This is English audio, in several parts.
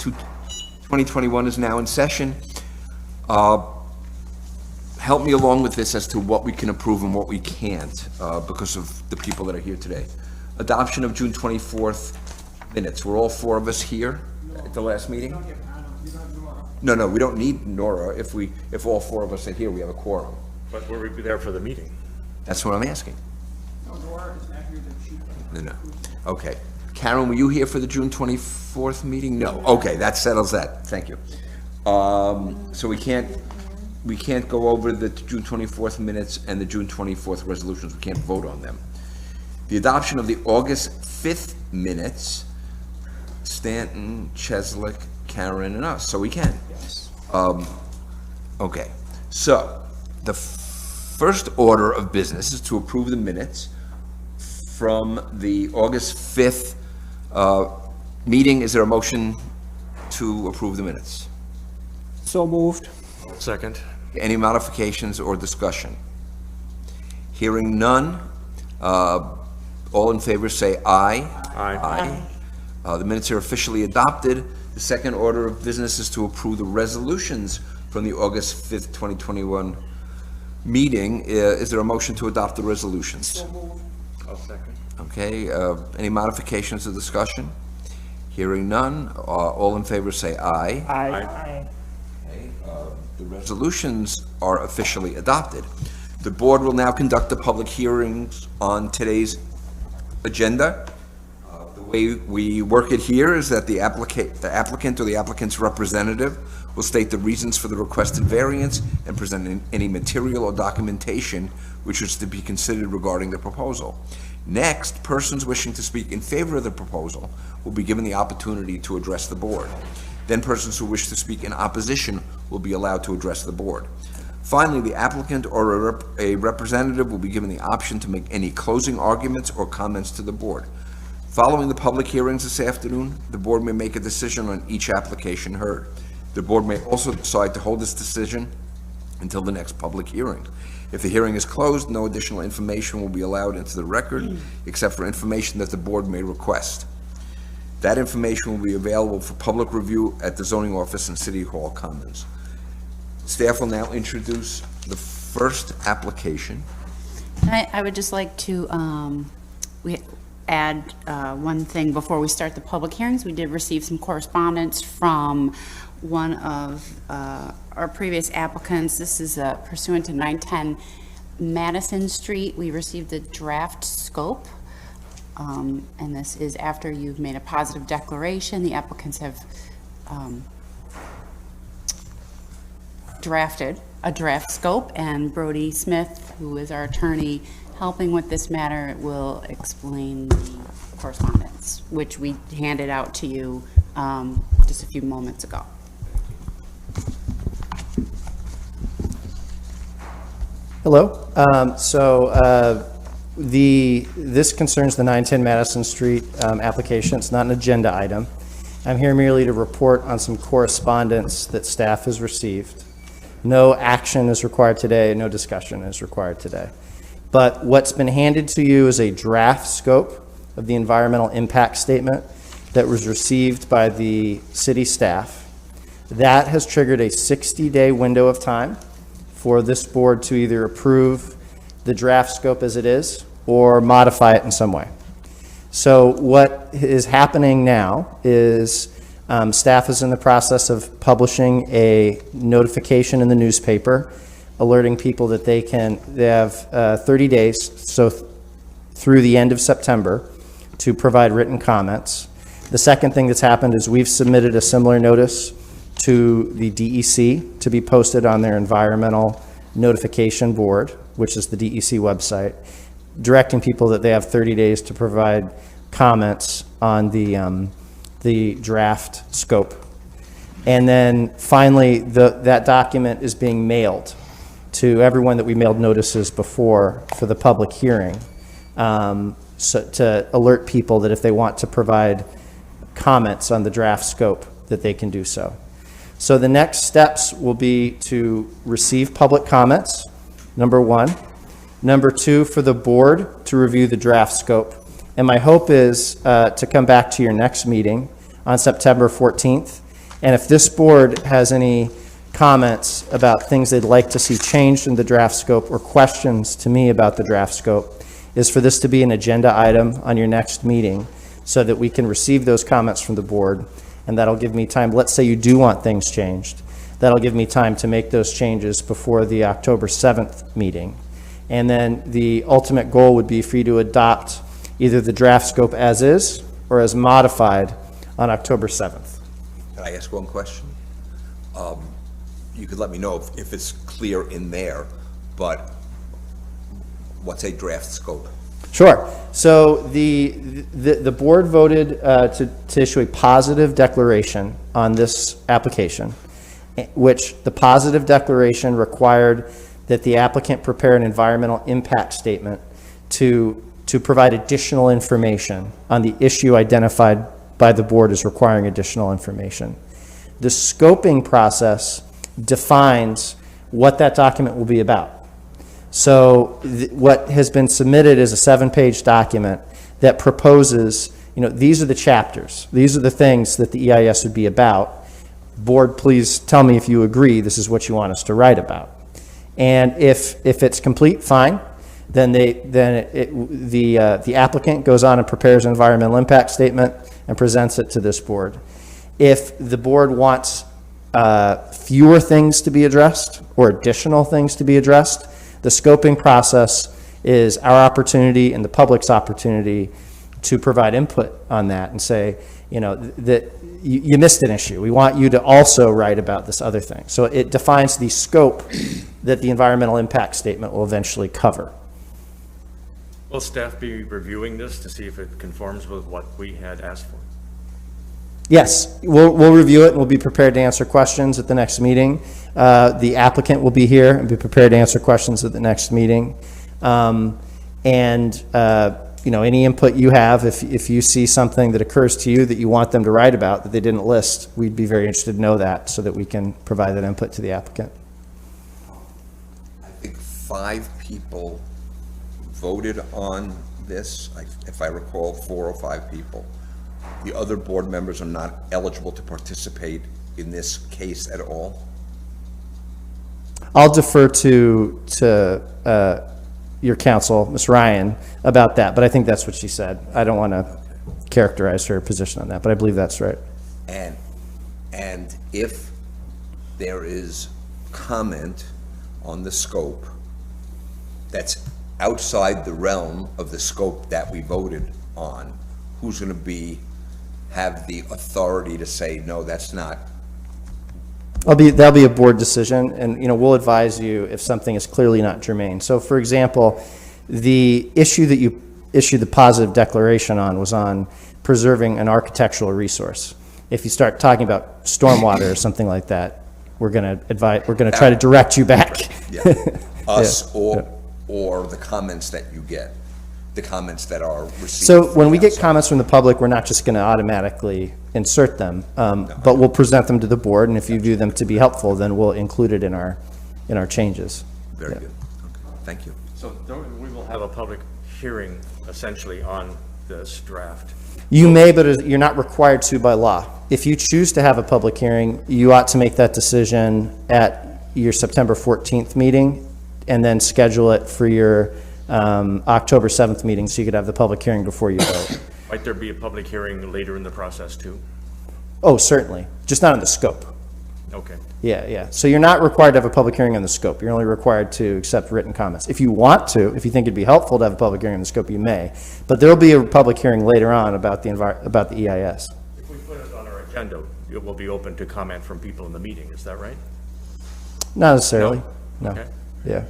2021 is now in session. Help me along with this as to what we can approve and what we can't, because of the people that are here today. Adoption of June 24th minutes. Were all four of us here at the last meeting? No, we don't need Nora. If all four of us are here, we have a quorum. But will we be there for the meeting? That's what I'm asking. No, Nora is not here, that she. No. Okay. Karen, were you here for the June 24th meeting? No. Okay, that settles that. Thank you. So we can't go over the June 24th minutes and the June 24th resolutions. We can't vote on them. The adoption of the August 5th minutes, Stanton, Cheslick, Karen, and us. So we can. Yes. Okay. So the first order of business is to approve the minutes from the August 5th meeting. Is there a motion to approve the minutes? So moved. Second. Any modifications or discussion? Hearing none, all in favor say aye. Aye. The minutes are officially adopted. The second order of business is to approve the resolutions from the August 5th, 2021 meeting. Is there a motion to adopt the resolutions? So moved. I'll second. Okay, any modifications or discussion? Hearing none, all in favor say aye. Aye. Okay, the resolutions are officially adopted. The board will now conduct the public hearings on today's agenda. The way we work it here is that the applicant or the applicant's representative will state the reasons for the requested variance and present any material or documentation which is to be considered regarding the proposal. Next, persons wishing to speak in favor of the proposal will be given the opportunity to address the board. Then persons who wish to speak in opposition will be allowed to address the board. Finally, the applicant or a representative will be given the option to make any closing arguments or comments to the board. Following the public hearings this afternoon, the board may make a decision on each application heard. The board may also decide to hold this decision until the next public hearing. If the hearing is closed, no additional information will be allowed into the record except for information that the board may request. That information will be available for public review at the zoning office in City Hall Commons. Staff will now introduce the first application. I would just like to add one thing before we start the public hearings. We did receive some correspondence from one of our previous applicants. This is pursuant to 910 Madison Street. We received a draft scope, and this is after you've made a positive declaration. The applicants have drafted a draft scope, and Brody Smith, who is our attorney helping with this matter, will explain the correspondence, which we handed out to you just a few moments ago. Hello. This concerns the 910 Madison Street application. It's not an agenda item. I'm here merely to report on some correspondence that staff has received. No action is required today, no discussion is required today. But what's been handed to you is a draft scope of the environmental impact statement that was received by the city staff. That has triggered a 60-day window of time for this board to either approve the draft scope as it is or modify it in some way. So what is happening now is staff is in the process of publishing a notification in the newspaper alerting people that they have 30 days, so through the end of September, to provide written comments. The second thing that's happened is we've submitted a similar notice to the DEC to be posted on their environmental notification board, which is the DEC website, directing people that they have 30 days to provide comments on the draft scope. And then finally, that document is being mailed to everyone that we mailed notices before for the public hearing, so to alert people that if they want to provide comments on the draft scope, that they can do so. So the next steps will be to receive public comments, number one. Number two, for the board to review the draft scope. And my hope is to come back to your next meeting on September 14th And if this board has any comments about things they'd like to see changed in the draft scope or questions to me about the draft scope, is for this to be an agenda item on your next meeting so that we can receive those comments from the board, and that'll give me time. Let's say you do want things changed. That'll give me time to make those changes before the October 7th meeting. And then the ultimate goal would be for you to adopt either the draft scope as is or as modified on October 7th. Can I ask one question? You could let me know if it's clear in there, but what's a draft scope? Sure. So the board voted to issue a positive declaration on this application, which the positive declaration required that the applicant prepare an environmental impact statement to provide additional information on the issue identified by the board as requiring additional information. The scoping process defines what that document will be about. So what has been submitted is a 7-page document that proposes, these are the chapters. These are the things that the EIS would be about. Board, please tell me if you agree this is what you want us to write about. And if it's complete, fine. Then the applicant goes on and prepares an environmental impact statement and presents it to this board. If the board wants fewer things to be addressed or additional things to be addressed, the scoping process is our opportunity and the public's opportunity to provide input on that and say, that you missed an issue. We want you to also write about this other thing. So it defines the scope that the environmental impact statement will eventually cover. Will staff be reviewing this to see if it conforms with what we had asked for? Yes, we'll review it and we'll be prepared to answer questions at the next meeting. The applicant will be here and be prepared to answer questions at the next meeting. Any input you have, if you see something that occurs to you that you want them to write about that they didn't list, we'd be very interested to know that so that we can provide that input to the applicant. I think 5 people voted on this, if I recall, 4 or 5 people. The other board members are not eligible to participate in this case at all? I'll defer to your counsel, Ms. Ryan, about that, but I think that's what she said. I don't want to characterize her position on that, but I believe that's right. And if there is comment on the scope that's outside the realm of the scope that we voted on, who's going to have the authority to say, no, that's not? That'll be a board decision, and we'll advise you if something is clearly not germane. So, for example, the issue that you issued the positive declaration on was on preserving an architectural resource. If you start talking about stormwater or something like that, we're going to try to direct you back. Yeah. Us or the comments that you get, the comments that are received. So when we get comments from the public, we're not just going to automatically insert them, but we'll present them to the board, and if you view them to be helpful, then we'll include it in our changes. Very good. Okay. Thank you. So we will have a public hearing essentially on this draft. You may, but you're not required to by law. If you choose to have a public hearing, you ought to make that decision at your September 14th meeting and then schedule it for your October 7th meeting so you could have the public hearing before you vote. Might there be a public hearing later in the process too? Oh, certainly. Just not on the scope. Okay. Yeah. So you're not required to have a public hearing on the scope. You're only required to accept written comments. If you want to, if you think it'd be helpful to have a public hearing on the scope, you may. But there'll be a public hearing later on about the EIS. If we put it on our agenda, it will be open to comment from people in the meeting. Is that right? Not necessarily. No. Okay. Yeah.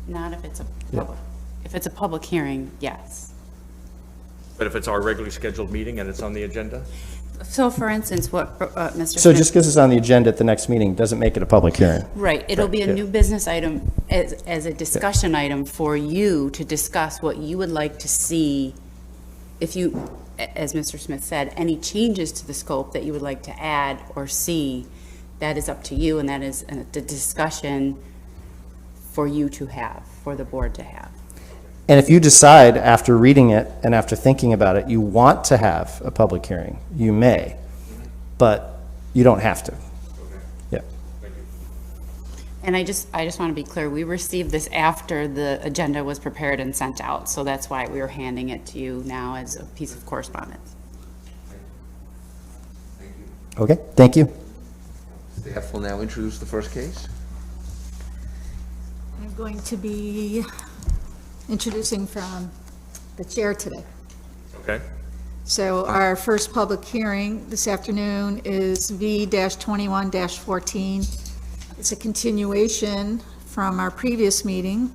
Not if it's a public hearing, yes. But if it's our regularly scheduled meeting and it's on the agenda? So for instance, what Mr. So Smith. just because it's on the agenda at the next meeting doesn't make it a public hearing. Right, it'll be a yeah. new business item as a discussion item for you to discuss what you would like to see if you, as Mr. Smith said, any changes to the scope that you would like to add or see, that is up to you, and that is the discussion for you to have, for the board to have. And if you decide after reading it and after thinking about it, you want to have a public hearing, you may. but you don't have to. Yeah. And I just want to be clear, we received this after the agenda was prepared and sent out, so that's why we are handing it to you now as a piece of correspondence. Okay, thank you. Staff will now introduce the first case. I'm going to be introducing from the chair today. Okay? So our first public hearing this afternoon is V-21-14. It's a continuation from our previous meeting.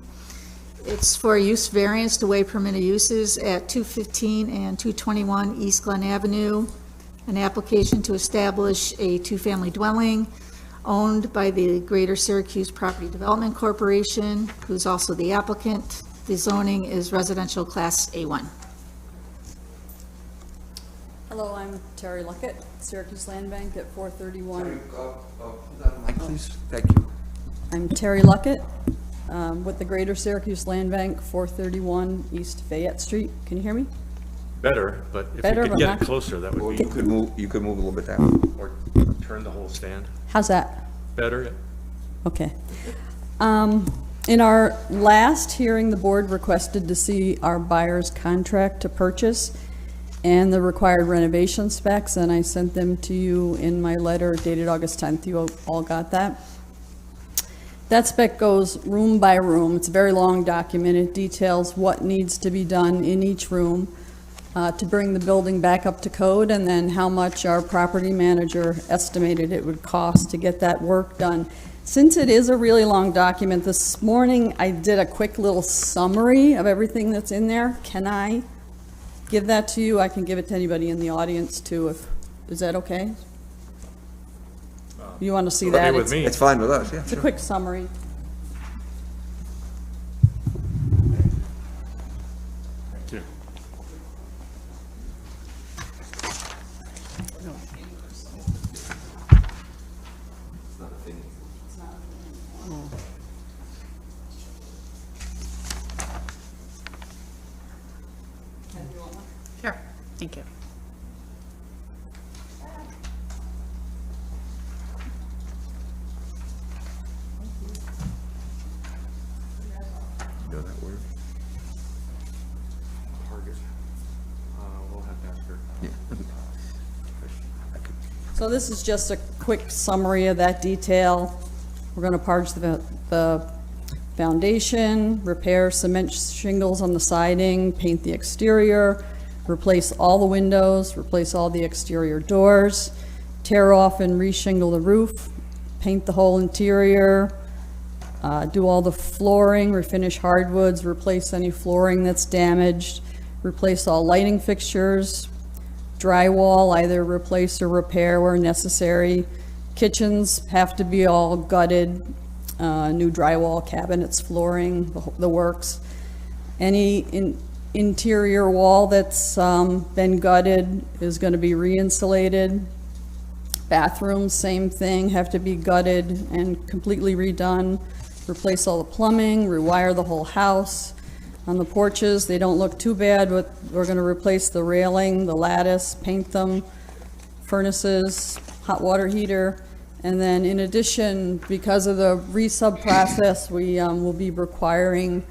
It's for a use variance to waive permitted uses at 215 and 221 East Glen Avenue, an application to establish a two-family dwelling owned by the Greater Syracuse Property Development Corporation, who's also the applicant. The zoning is residential class A1. Hello, I'm Terry Luckett, Syracuse Land Bank at 431. Mike, please. Thank you. I'm Terry Luckett with the Greater Syracuse Land Bank, 431 East Fayette Street. Can you hear me? Better, but if Better, you could but get not- it closer, that Or would be, you could move a little bit down. or turn the whole stand. How's that? Better? Okay. In our last hearing, the board requested to see our buyer's contract to purchase and the required renovation specs, and I sent them to you in my letter dated August 10th. You all got that? That spec goes room by room. It's a very long document. It details what needs to be done in each room to bring the building back up to code, and then how much our property manager estimated it would cost to get that work done. Since it is a really long document, this morning I did a quick little summary of everything that's in there. Can I give that to you? I can give it to anybody in the audience too, is that okay? You want to see that? Okay with me. It's fine with us, yeah. It's a quick summary. Thank you. Sure. Thank you. You know that word? Target. We'll have to ask her. So this is just a quick summary of that detail. We're going to parge the foundation, repair cement shingles on the siding, paint the exterior, replace all the windows, replace all the exterior doors, tear off and reshingle the roof, paint the whole interior, do all the flooring, refinish hardwoods, replace any flooring that's damaged, replace all lighting fixtures, drywall, either replace or repair where necessary. Kitchens have to be all gutted, new drywall, cabinets, flooring, the works. Any interior wall that's been gutted is going to be re-insulated. Bathrooms, same thing, have to be gutted and completely redone. Replace all the plumbing, rewire the whole house. On the porches, they don't look too bad, but we're going to replace the railing, the lattice, paint them, furnaces, hot water heater. And then in addition, because of the resub process, we will be requiring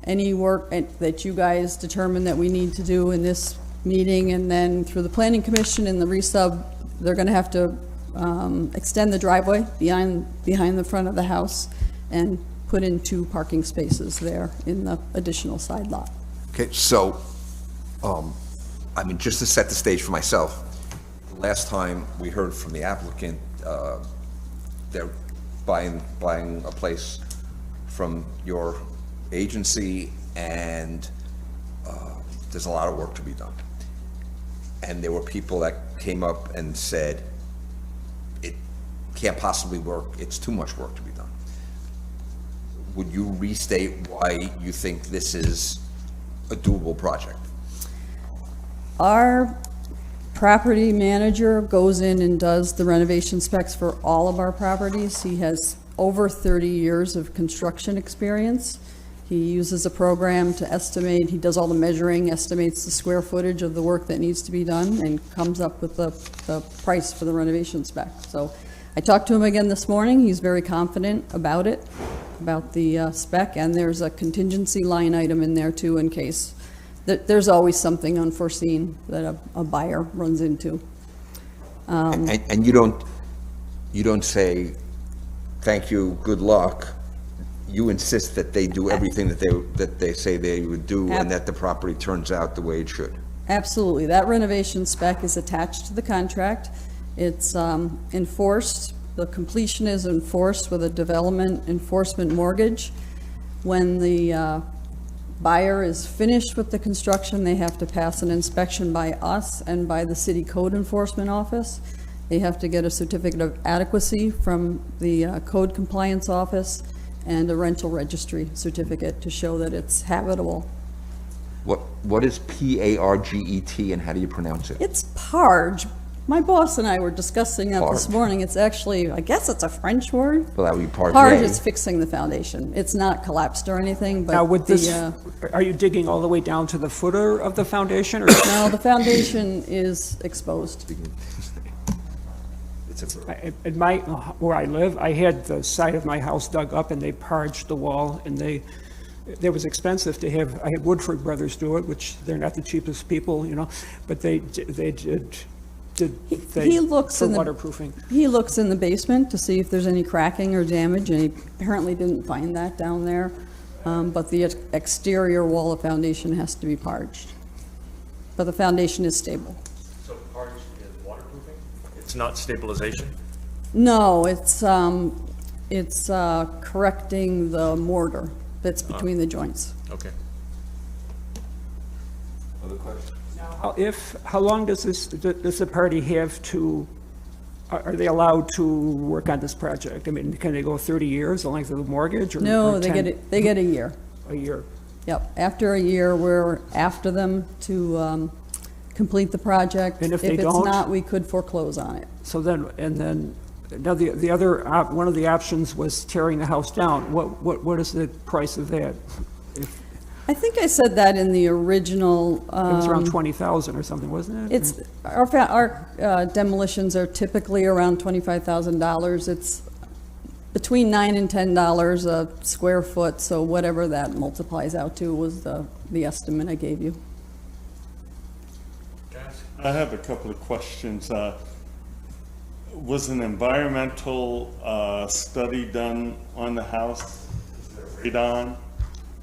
any work that you guys determine that we need to do in this meeting, and then through the planning commission and the resub, they're going to have to extend the driveway behind the front of the house and put in 2 parking spaces there in the additional side lot. Okay, so, I mean, just to set the stage for myself, the last time we heard from the applicant, they're buying a place from your agency, and there's a lot of work to be done. And there were people that came up and said, it can't possibly work, it's too much work to be done. Would you restate why you think this is a doable project? Our property manager goes in and does the renovation specs for all of our properties. He has over 30 years of construction experience. He uses a program to estimate, he does all the measuring, estimates the square footage of the work that needs to be done, and comes up with the price for the renovation spec. So I talked to him again this morning. He's very confident about it, about the spec, and there's a contingency line item in there too in case. There's always something unforeseen that a buyer runs into. And you don't say, thank you, good luck. You insist that they do everything that they say they would do, and that the property turns out the way it should. Absolutely. That renovation spec is attached to the contract. It's enforced, the completion is enforced with a development enforcement mortgage. When the buyer is finished with the construction, they have to pass an inspection by us and by the city code enforcement office. They have to get a certificate of adequacy from the code compliance office and a rental registry certificate to show that it's habitable. What is PARGET, and how do you pronounce it? It's Parge. My boss and I were discussing that this Parge. morning. It's actually, I guess it's a French word. Well, that would be Parge. Parge is fixing the foundation. It's not collapsed or anything, but Now, with this, the, are you digging all the way down to the footer of the foundation, or? no, the foundation is exposed. At my, where I live, I had the side of my house dug up and they parged the wall, and it was expensive to have, I had Woodford Brothers do it, which they're not the cheapest people, you know, but they He looks for in the, waterproofing. he looks in the basement to see if there's any cracking or damage, and he apparently didn't find that down there. But the exterior wall of foundation has to be parged. But the foundation is stable. So parge is waterproofing? It's not stabilization? No, it's correcting the mortar that's between the joints. Okay. How long does does the party have to, are they allowed to work on this project? I mean, can they go 30 years, the length of the mortgage, or? No, or they 10 get a year. A year. Yep, after a year, we're after them to complete the project. And if they If don't? it's not, we could foreclose on it. So then, now the other, one of the options was tearing the house down. What is the price of that? I think I said that in the original. It was around 20,000 or something, wasn't it? It's, our demolitions are typically around $25,000. It's between $9 and $10 a square foot, so whatever that multiplies out to was the estimate I gave you. I have a couple of questions. Was an environmental study done on the house? Is there radon?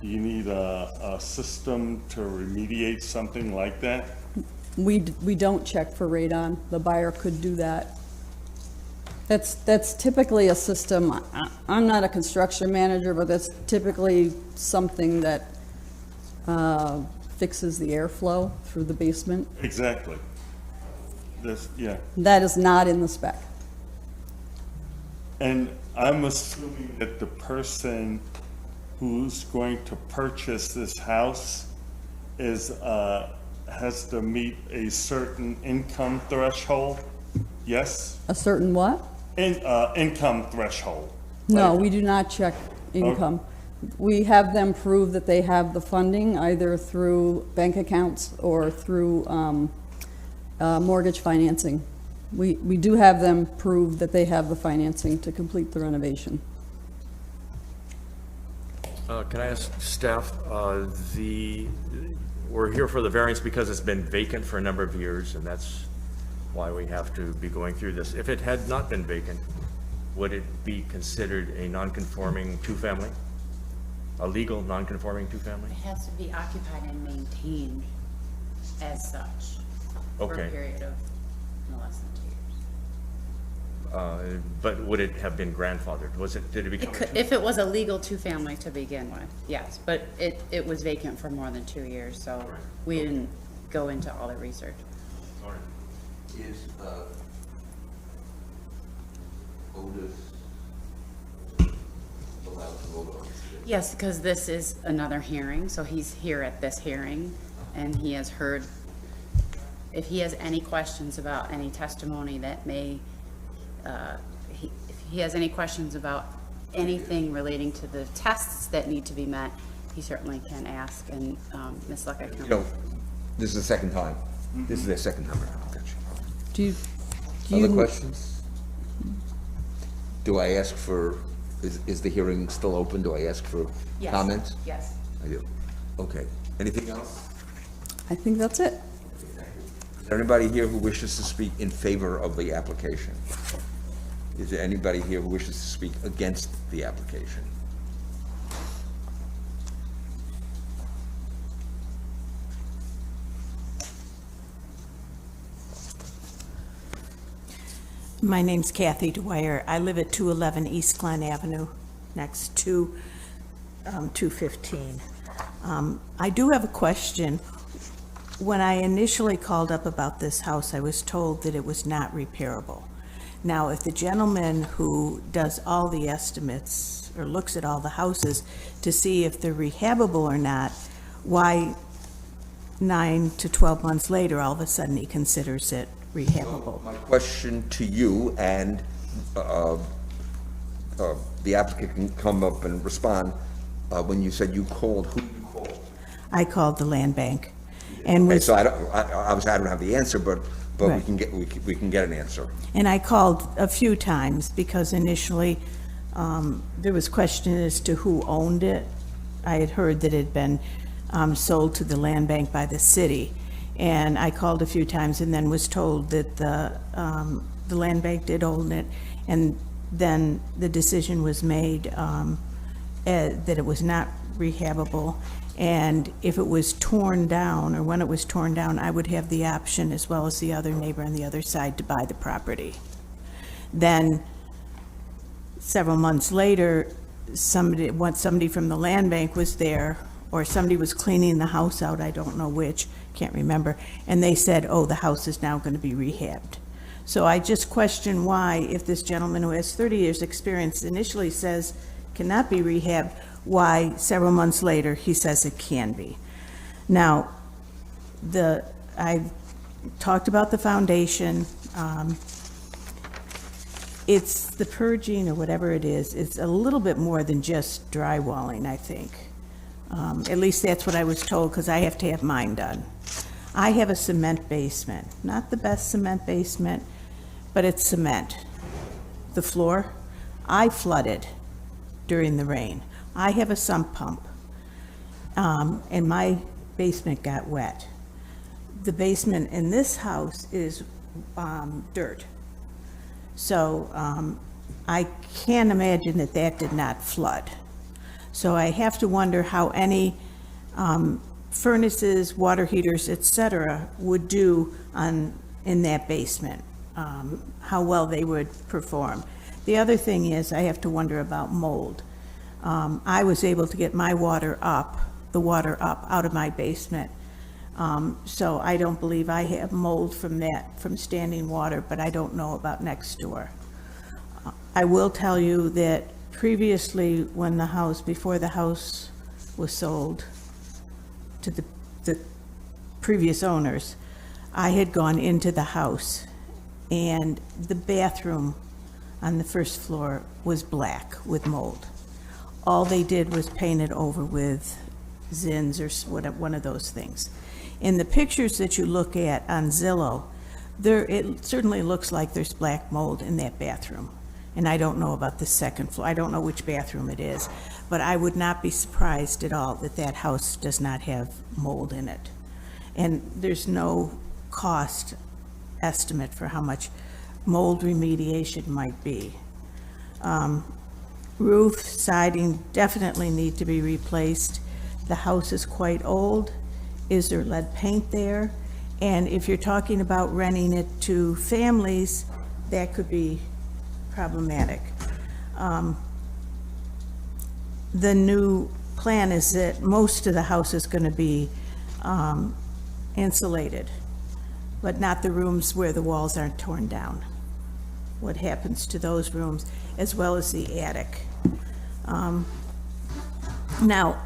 Do you need a system to remediate something like that? We don't check for radon. The buyer could do that. That's typically a system. I'm not a construction manager, but that's typically something that fixes the airflow through the basement. Exactly. This, yeah. That is not in the spec. And I'm assuming that the person who's going to purchase this house is, has to meet a certain income threshold? Yes? A certain what? Income threshold. No, Like- we do not check income. We have them prove that they have the funding, either through bank accounts or through mortgage financing. We do have them prove that they have the financing to complete the renovation. Can I ask staff, we're here for the variance because it's been vacant for a number of years, and that's why we have to be going through this. If it had not been vacant, would it be considered a non-conforming two-family? A legal non-conforming two-family? It has to be occupied and maintained as such for Okay. a period of no less than 2 years. But would it have been grandfathered? Did it become? It could, if it was a legal two-family to begin with, yes, but it was vacant for more than 2 years, so we didn't go into all the research. Is Otis allowed to vote on this? Yes, because this is another hearing, so he's here at this hearing, and he has heard, if he has any questions about any testimony that may, if he has any questions about anything relating to the tests that need to be met, he certainly can ask, and Ms. Luck, I You can. know, this is the second time. This is their second time around. Gotcha. Do Other you, questions? Do I ask for, is the hearing still open? Do I ask for Yes. comments? Yes. I do. Okay. Anything else? I think that's it. Is there anybody here who wishes to speak in favor of the application? Is there anybody here who wishes to speak against the application? My name's Kathy Dwyer. I live at 211 East Glen Avenue, next to 215. I do have a question. When I initially called up about this house, I was told that it was not repairable. Now, if the gentleman who does all the estimates or looks at all the houses to see if they're rehabable or not, why 9 to 12 months later, all of a sudden he considers it rehabable? My question to you, and the applicant can come up and respond, when you said you called, who did you call? I called the land bank and Okay, was, so obviously I don't have the answer, but we Right. can get an answer. and I called a few times because initially, there was question as to who owned it. I had heard that it had been, sold to the land bank by the city. And I called a few times and then was told that the land bank did own it. And then the decision was made, that it was not rehabable. And if it was torn down, or when it was torn down, I would have the option, as well as the other neighbor on the other side, to buy the property. Then, several months later, somebody from the land bank was there, or somebody was cleaning the house out, I don't know which, can't remember, and they said, oh, the house is now going to be rehabbed. So I just question why, if this gentleman who has 30 years' experience initially says cannot be rehabbed, why several months later he says it can be. Now, I've talked about the foundation. It's the purging or whatever it is. It's a little bit more than just drywalling, I think. At least that's what I was told, because I have to have mine done. I have a cement basement, not the best cement basement, but it's cement. The floor, I flooded during the rain. I have a sump pump, and my basement got wet. The basement in this house is dirt. So I can't imagine that that did not flood. So I have to wonder how any furnaces, water heaters, et cetera, would do in that basement, how well they would perform. The other thing is, I have to wonder about mold. I was able to get the water up out of my basement. So I don't believe I have mold from standing water, but I don't know about next door. I will tell you that previously, before the house was sold to the previous owners, I had gone into the house, and the bathroom on the first floor was black with mold. All they did was paint it over with Zins or one of those things. In the pictures that you look at on Zillow, it certainly looks like there's black mold in that bathroom. And I don't know about the second floor. I don't know which bathroom it is. But I would not be surprised at all that that house does not have mold in it. And there's no cost estimate for how much mold remediation might be. Roof, siding definitely need to be replaced. The house is quite old. Is there lead paint there? And if you're talking about renting it to families, that could be problematic. The new plan is that most of the house is going to be insulated, but not the rooms where the walls aren't torn down. What happens to those rooms, as well as the attic. Now,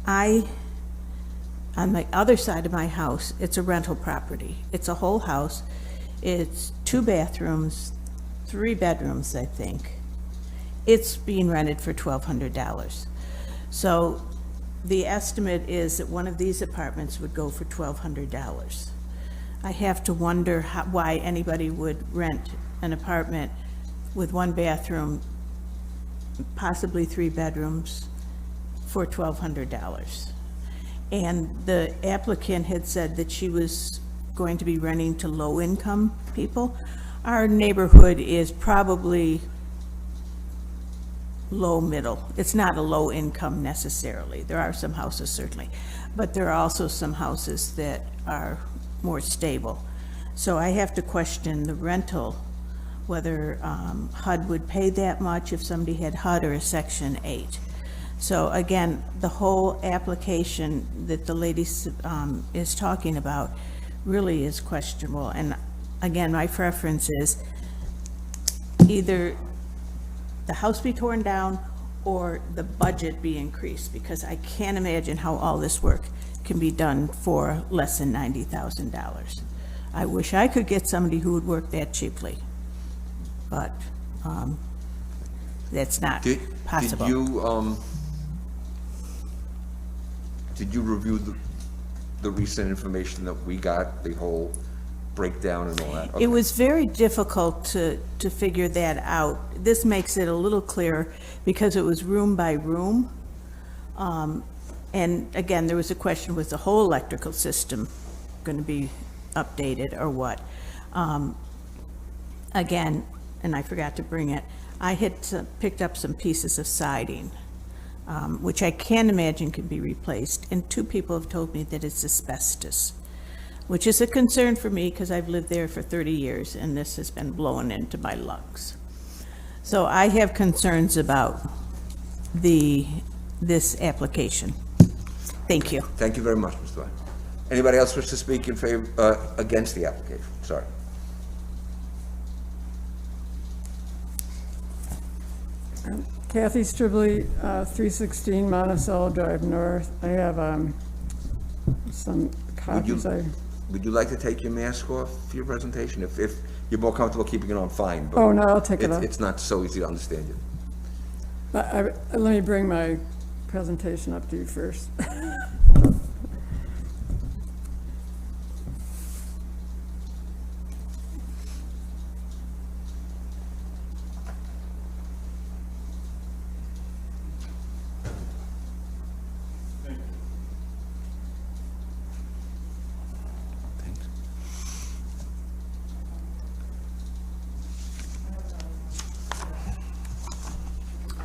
on the other side of my house, it's a rental property. It's a whole house. It's 2 bathrooms, 3 bedrooms, I think. It's being rented for $1,200. So the estimate is that one of these apartments would go for $1,200. I have to wonder why anybody would rent an apartment with one bathroom, possibly 3 bedrooms, for $1,200. And the applicant had said that she was going to be renting to low-income people. Our neighborhood is probably low-middle. It's not a low income necessarily. There are some houses certainly, but there are also some houses that are more stable. So I have to question the rental, whether HUD would pay that much if somebody had HUD or a Section 8. So again, the whole application that the lady is talking about really is questionable. And again, my preference is either the house be torn down or the budget be increased, because I can't imagine how all this work can be done for less than $90,000. I wish I could get somebody who would work that cheaply, but that's not possible. Did you review the recent information that we got, the whole breakdown and all that? It Okay. was very difficult to figure that out. This makes it a little clearer because it was room by room. And again, there was a question, was the whole electrical system going to be updated or what? Again, and I forgot to bring it, I had picked up some pieces of siding, which I can't imagine can be replaced. And 2 people have told me that it's asbestos, which is a concern for me because I've lived there for 30 years and this has been blowing into my lungs. So I have concerns about this application. Thank you. Thank you very much, Mr. White. Anybody else wish to speak in favor, against the application? Sorry. Kathy Stribley, 316 Monticello Drive North. I have some copies. Would you like to take your mask off for your presentation? If you're more comfortable keeping it on, fine. But Oh, no, I'll take it off. It's not so easy to understand you. Let me bring my presentation up to you first.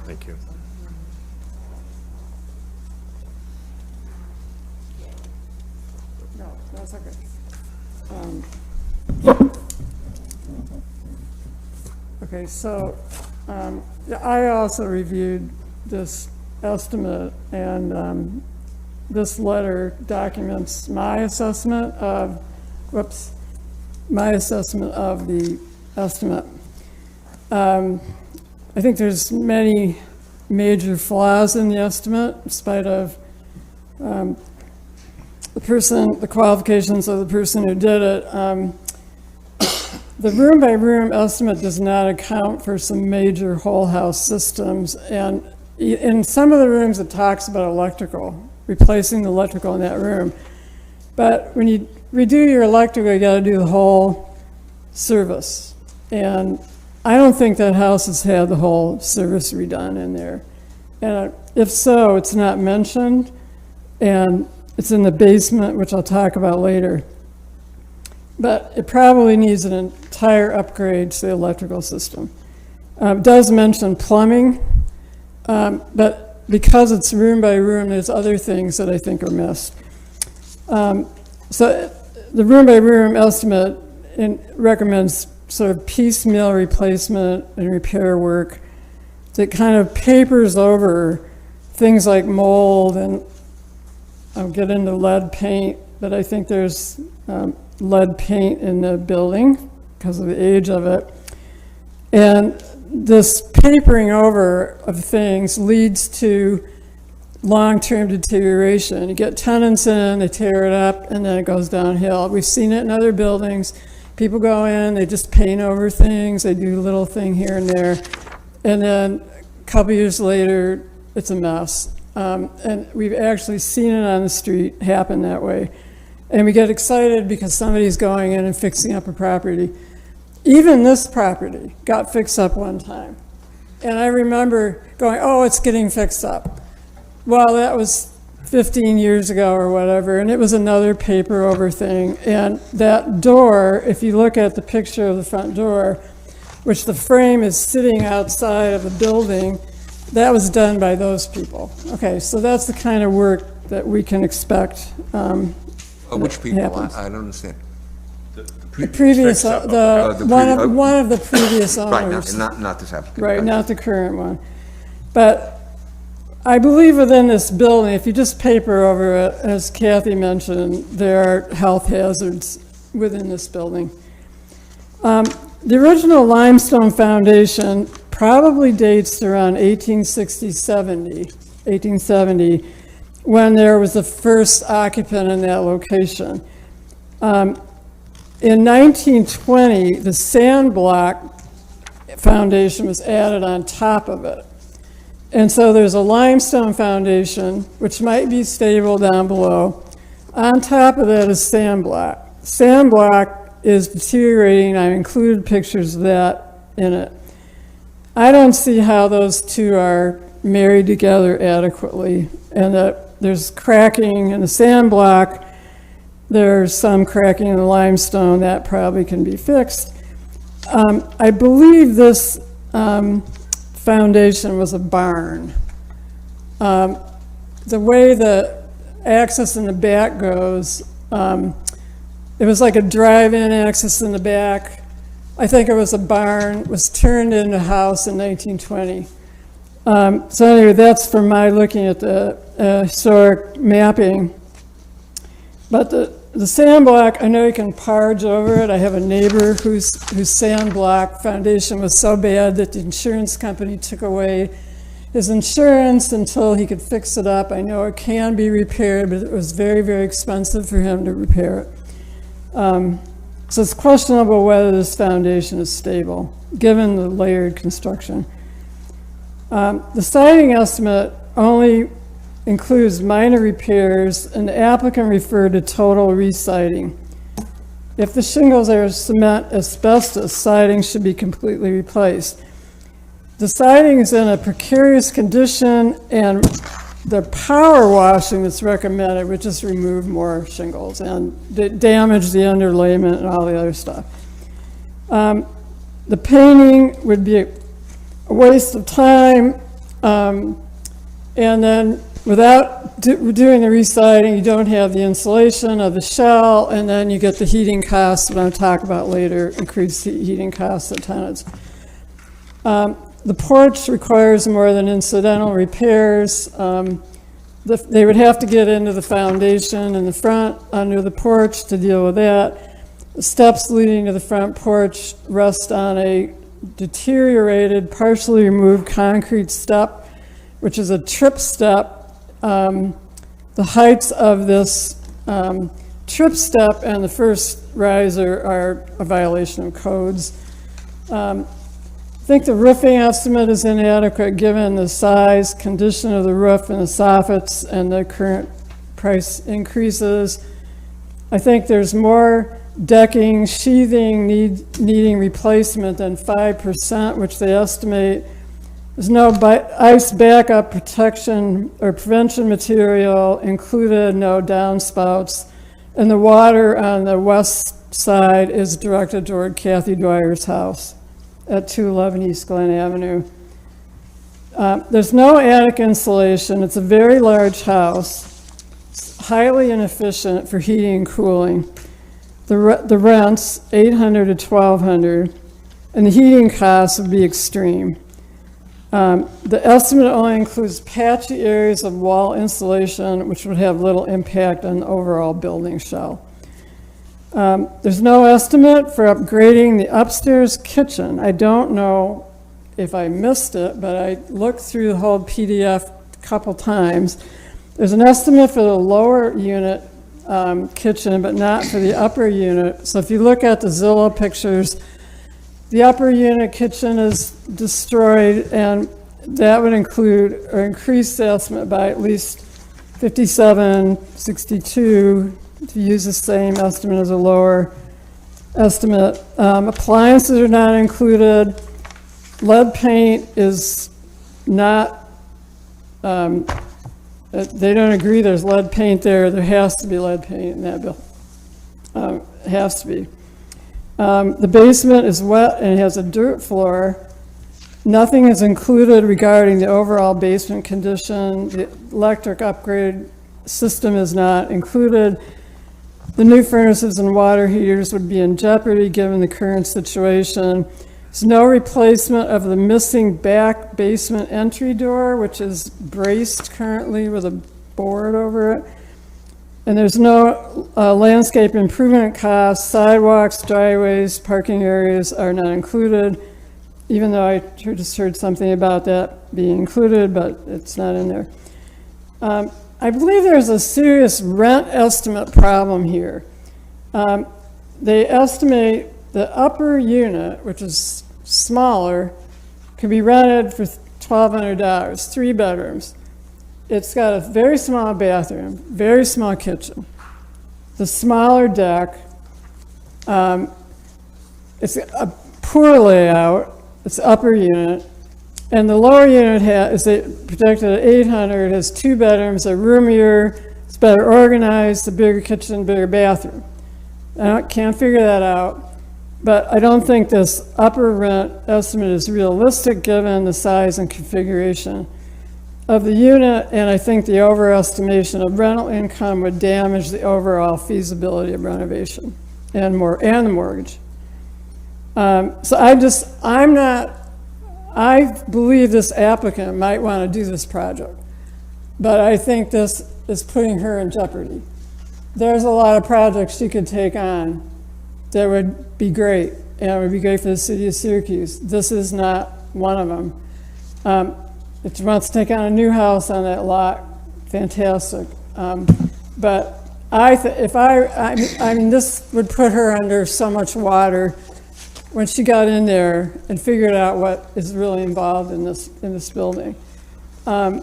Thank you. No, that's okay. Okay, so I also reviewed this estimate, and this letter documents my assessment of, my assessment of the estimate. I think there's many major flaws in the estimate, in spite of the qualifications of the person who did it. The room-by-room estimate does not account for some major whole house systems, and in some of the rooms it talks about electrical, replacing the electrical in that room. But when you redo your electrical, you got to do the whole service, and I don't think that house has had the whole service redone in there. And if so, it's not mentioned, and it's in the basement, which I'll talk about later. But it probably needs an entire upgrade to the electrical system. It does mention plumbing, but because it's room by room, there's other things that I think are missed. So the room by room estimate recommends sort of piecemeal replacement and repair work that kind of papers over things like mold, and I'll get into lead paint, but I think there's lead paint in the building because of the age of it. And this papering over of things leads to long-term deterioration. You get tenants in, they tear it up, and then it goes downhill. We've seen it in other buildings. People go in, they just paint over things, they do a little thing here and there, and then a couple years later, it's a mess. And we've actually seen it on the street happen that way. And we get excited because somebody's going in and fixing up a property. Even this property got fixed up one time. And I remember going, oh, it's getting fixed up. Well, that was 15 years ago or whatever, and it was another paper over thing. And that door, if you look at the picture of the front door, which the frame is sitting outside of the building, that was done by those people. Okay, so that's the kind of work that we can expect. Which people? happens. I don't understand. The previous, one of the previous Right, owners. not this applicant. Right, not the current one. But I believe within this building, if you just paper over it, as Kathy mentioned, there are health hazards within this building. The original limestone foundation probably dates to around 1870, when there was the first occupant in that location. In 1920, the sand block foundation was added on top of it. And so there's a limestone foundation, which might be stable down below. On top of that is sand block. Sand block is deteriorating. I included pictures of that in it. I don't see how those two are married together adequately, and that there's cracking in the sand block. There's some cracking in the limestone that probably can be fixed. I believe this foundation was a barn. The way the access in the back goes, it was like a drive-in access in the back. I think it was a barn, was turned into a house in 1920. So anyway, that's from my looking at the historic mapping. But the sand block, I know you can parge over it. I have a neighbor whose sand block foundation was so bad that the insurance company took away his insurance until he could fix it up. I know it can be repaired, but it was very, very expensive for him to repair it. So it's questionable whether this foundation is stable, given the layered construction. The siding estimate only includes minor repairs, and the applicant referred to total re-siding. If the shingles are cement asbestos, siding should be completely replaced. The siding is in a precarious condition, and the power washing that's recommended would just remove more shingles and damage the underlayment and all the other stuff. The painting would be a waste of time, and then without doing the re-siding, you don't have the insulation of the shell, and then you get the heating costs, what I'll talk about later, increased heating costs of tenants. The porch requires more than incidental repairs. They would have to get into the foundation in the front under the porch to deal with that. The steps leading to the front porch rest on a deteriorated, partially removed concrete step, which is a trip step. The heights of this trip step and the first riser are a violation of codes. I think the roofing estimate is inadequate given the size, condition of the roof and the soffits and the current price increases. I think there's more decking, sheathing needing replacement than 5%, which they estimate. There's no ice backup protection or prevention material included, no downspouts, and the water on the west side is directed toward Kathy Dwyer's house at 211 East Glen Avenue. There's no attic insulation. It's a very large house. It's highly inefficient for heating and cooling. The rent's $800 to $1,200, and the heating costs would be extreme. The estimate only includes patchy areas of wall insulation, which would have little impact on the overall building shell. There's no estimate for upgrading the upstairs kitchen. I don't know if I missed it, but I looked through the whole PDF a couple times. There's an estimate for the lower unit kitchen, but not for the upper unit. So if you look at the Zillow pictures, the upper unit kitchen is destroyed, and That would include or increase the estimate by at least 5762 to use the same estimate as a lower estimate. Appliances are not included. Lead paint is not, they don't agree there's lead paint there. There has to be lead paint in that bill. It has to be. The basement is wet and it has a dirt floor. Nothing is included regarding the overall basement condition. The electric upgrade system is not included. The new furnaces and water heaters would be in jeopardy given the current situation. There's no replacement of the missing back basement entry door, which is braced currently with a board over it. And there's no landscape improvement costs. Sidewalks, driveways, parking areas are not included, even though I just heard something about that being included, but it's not in there. I believe there's a serious rent estimate problem here. They estimate the upper unit, which is smaller, could be rented for $1,200, 3 bedrooms. It's got a very small bathroom, very small kitchen. The smaller deck, it's a poor layout, it's upper unit, and the lower unit is projected at 800, has 2 bedrooms, are roomier, it's better organized, a bigger kitchen, bigger bathroom. I can't figure that out, but I don't think this upper rent estimate is realistic given the size and configuration of the unit, and I think the overestimation of rental income would damage the overall feasibility of renovation and the mortgage. So I believe this applicant might want to do this project, but I think this is putting her in jeopardy. There's a lot of projects she could take on that would be great, and it would be great for the city of Syracuse. This is not one of them. If she wants to take on a new house on that lot, fantastic. But I mean, this would put her under so much water when she got in there and figured out what is really involved in this building. So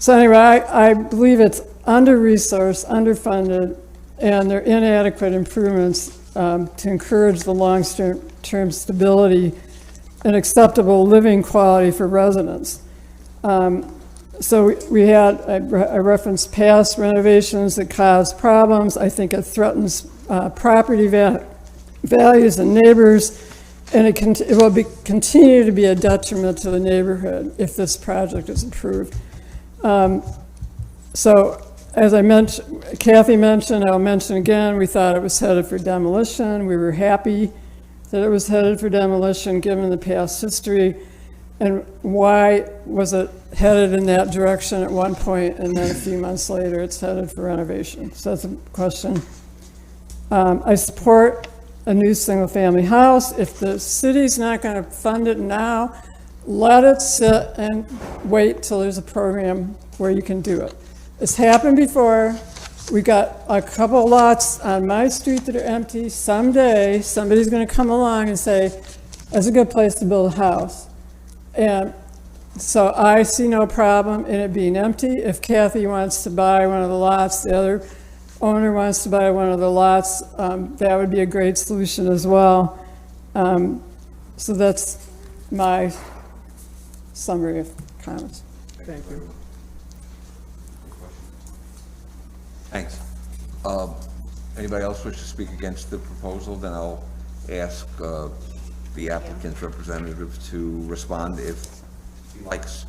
anyway, I believe it's under-resourced, underfunded, and they're inadequate improvements to encourage the long-term stability and acceptable living quality for residents. So I referenced past renovations that cause problems. I think it threatens property values and neighbors, and it will continue to be a detriment to the neighborhood if this project is approved. So as I mentioned, Kathy mentioned, I'll mention again, we thought it was headed for demolition. We were happy that it was headed for demolition given the past history. And why was it headed in that direction at one point and then a few months later it's headed for renovation? So that's a question. I support a new single-family house. If the city's not going to fund it now, let it sit and wait till there's a program where you can do it. It's happened before. We got a couple lots on my street that are empty. Someday, somebody's going to come along and say, that's a good place to build a house. And so I see no problem in it being empty. If Kathy wants to buy one of the lots, the other owner wants to buy one of the lots, that would be a great solution as well. So that's my summary of comments. Thank you. Thanks. Anybody else wish to speak against the proposal? Then I'll ask the applicant's representative to respond if he likes.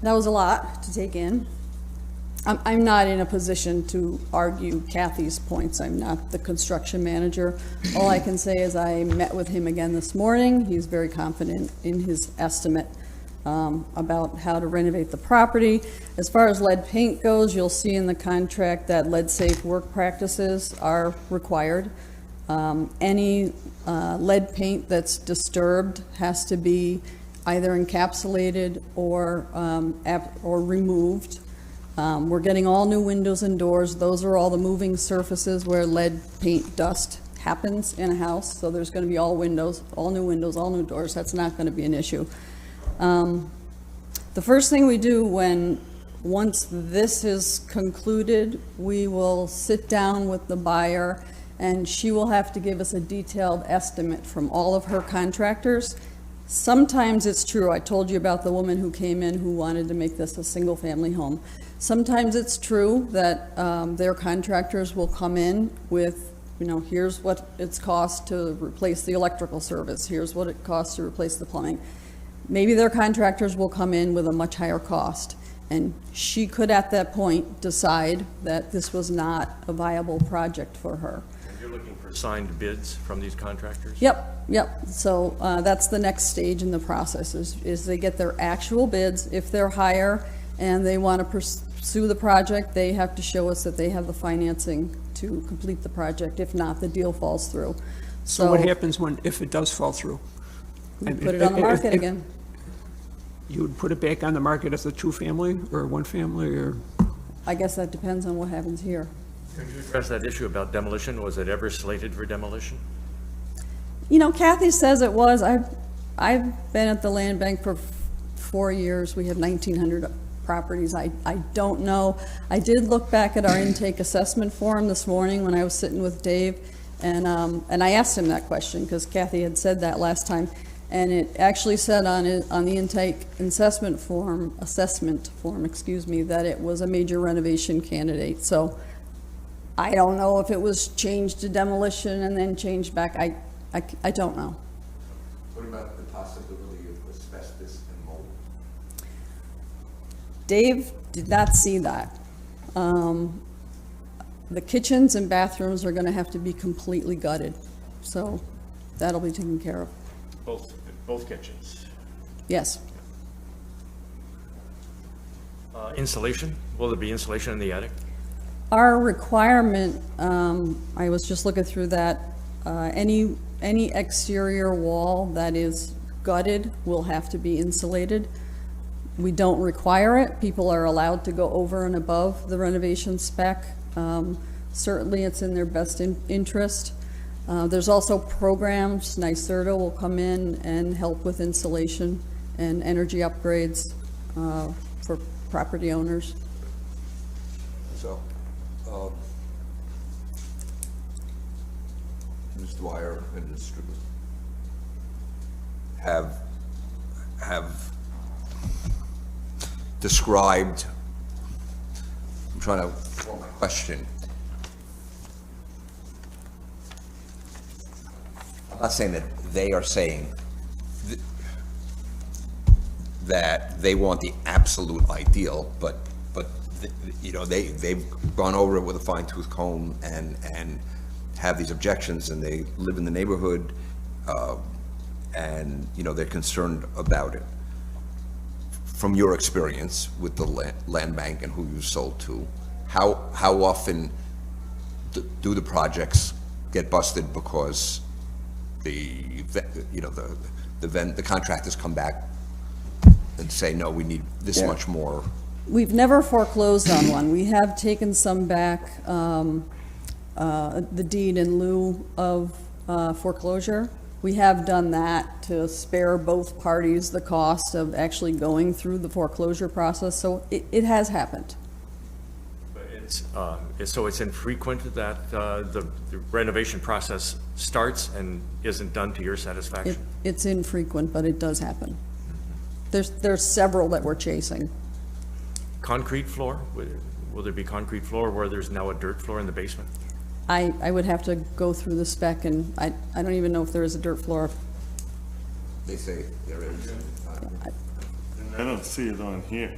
That was a lot to take in. I'm not in a position to argue Kathy's points. I'm not the construction manager. All I can say is I met with him again this morning. He's very confident in his estimate about how to renovate the property. As far as lead paint goes, you'll see in the contract that lead-safe work practices are required. Any lead paint that's disturbed has to be either encapsulated or removed. We're getting all new windows and doors. Those are all the moving surfaces where lead paint dust happens in a house. So there's going to be all windows, all new doors. That's not going to be an issue. The first thing we do once this is concluded, we will sit down with the buyer, and she will have to give us a detailed estimate from all of her contractors. Sometimes it's true, I told you about the woman who came in who wanted to make this a single-family home. Sometimes it's true that their contractors will come in with, here's what it's cost to replace the electrical service, here's what it costs to replace the plumbing. Maybe their contractors will come in with a much higher cost, and she could at that point decide that this was not a viable project for her. And you're looking for signed bids from these contractors? Yep. So that's the next stage in the process is they get their actual bids. If they're higher and they want to pursue the project, they have to show us that they have the financing to complete the project. If not, the deal falls through. So what happens if it does fall through? We put it on the market again. You would put it back on the market as a two-family or one-family, or? I guess that depends on what happens here. Could you address that issue about demolition? Was it ever slated for demolition? Kathy says it was. I've been at the land bank for 4 years. We have 1,900 properties. I don't know. I did look back at our intake assessment form this morning when I was sitting with Dave, and I asked him that question because Kathy had said that last time, and it actually said on the intake assessment form, that it was a major renovation candidate. So I don't know if it was changed to demolition and then changed back. I don't know. What about the possibility of asbestos and mold? Dave did not see that. The kitchens and bathrooms are going to have to be completely gutted, so that'll be taken care of. Both kitchens. Yes. Insulation? Will there be insulation in the attic? Our requirement, I was just looking through that, any exterior wall that is gutted will have to be insulated. We don't require it. People are allowed to go over and above the renovation spec. Certainly it's in their best interest. There's also programs, NYSERDA will come in and help with insulation and energy upgrades for property owners. So, Ms. Dwyer and Ms. Strickland have described, I'm trying to form my question. I'm not saying that they are saying that they want the absolute ideal, but they've gone over it with a fine-tooth comb and have these objections, and they live in the neighborhood, and they're concerned about it. From your experience with the land bank and who you sold to, how often do the projects get busted because the contractors come back and say, no, we need this much more? We've never foreclosed on one. We have taken some back, the deed in lieu of foreclosure. We have done that to spare both parties the cost of actually going through the foreclosure process, so it has happened. So it's infrequent that the renovation process starts and isn't done to your satisfaction? It's infrequent, but it does happen. There's several that we're chasing. Concrete floor? Will there be concrete floor where there's now a dirt floor in the basement? I would have to go through the spec, and I don't even know if there is a dirt floor. They say there is. I don't see it on here.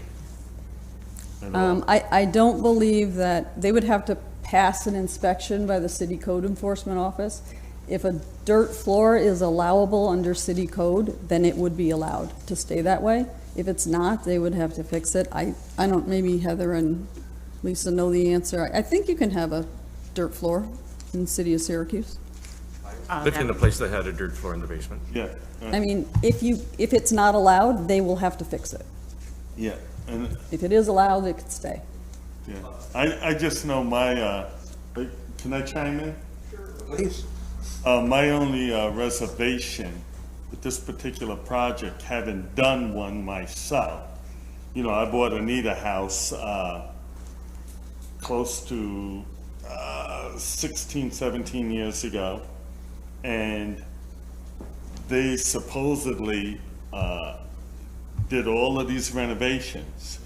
at all. I don't believe that, they would have to pass an inspection by the city code enforcement office. If a dirt floor is allowable under city code, then it would be allowed to stay that way. If it's not, they would have to fix it. I don't, maybe Heather and Lisa know the answer. I think you can have a dirt floor in the city of Syracuse. Lived in a place that had a dirt floor in the basement. Yeah, I mean, if it's not allowed, they will have to fix it. yeah, and If it is allowed, it could stay. Yeah, I just know can I chime in? Please. My only reservation with this particular project, having done one myself, I bought Anita House close to 16, 17 years ago, and they supposedly did all of these renovations.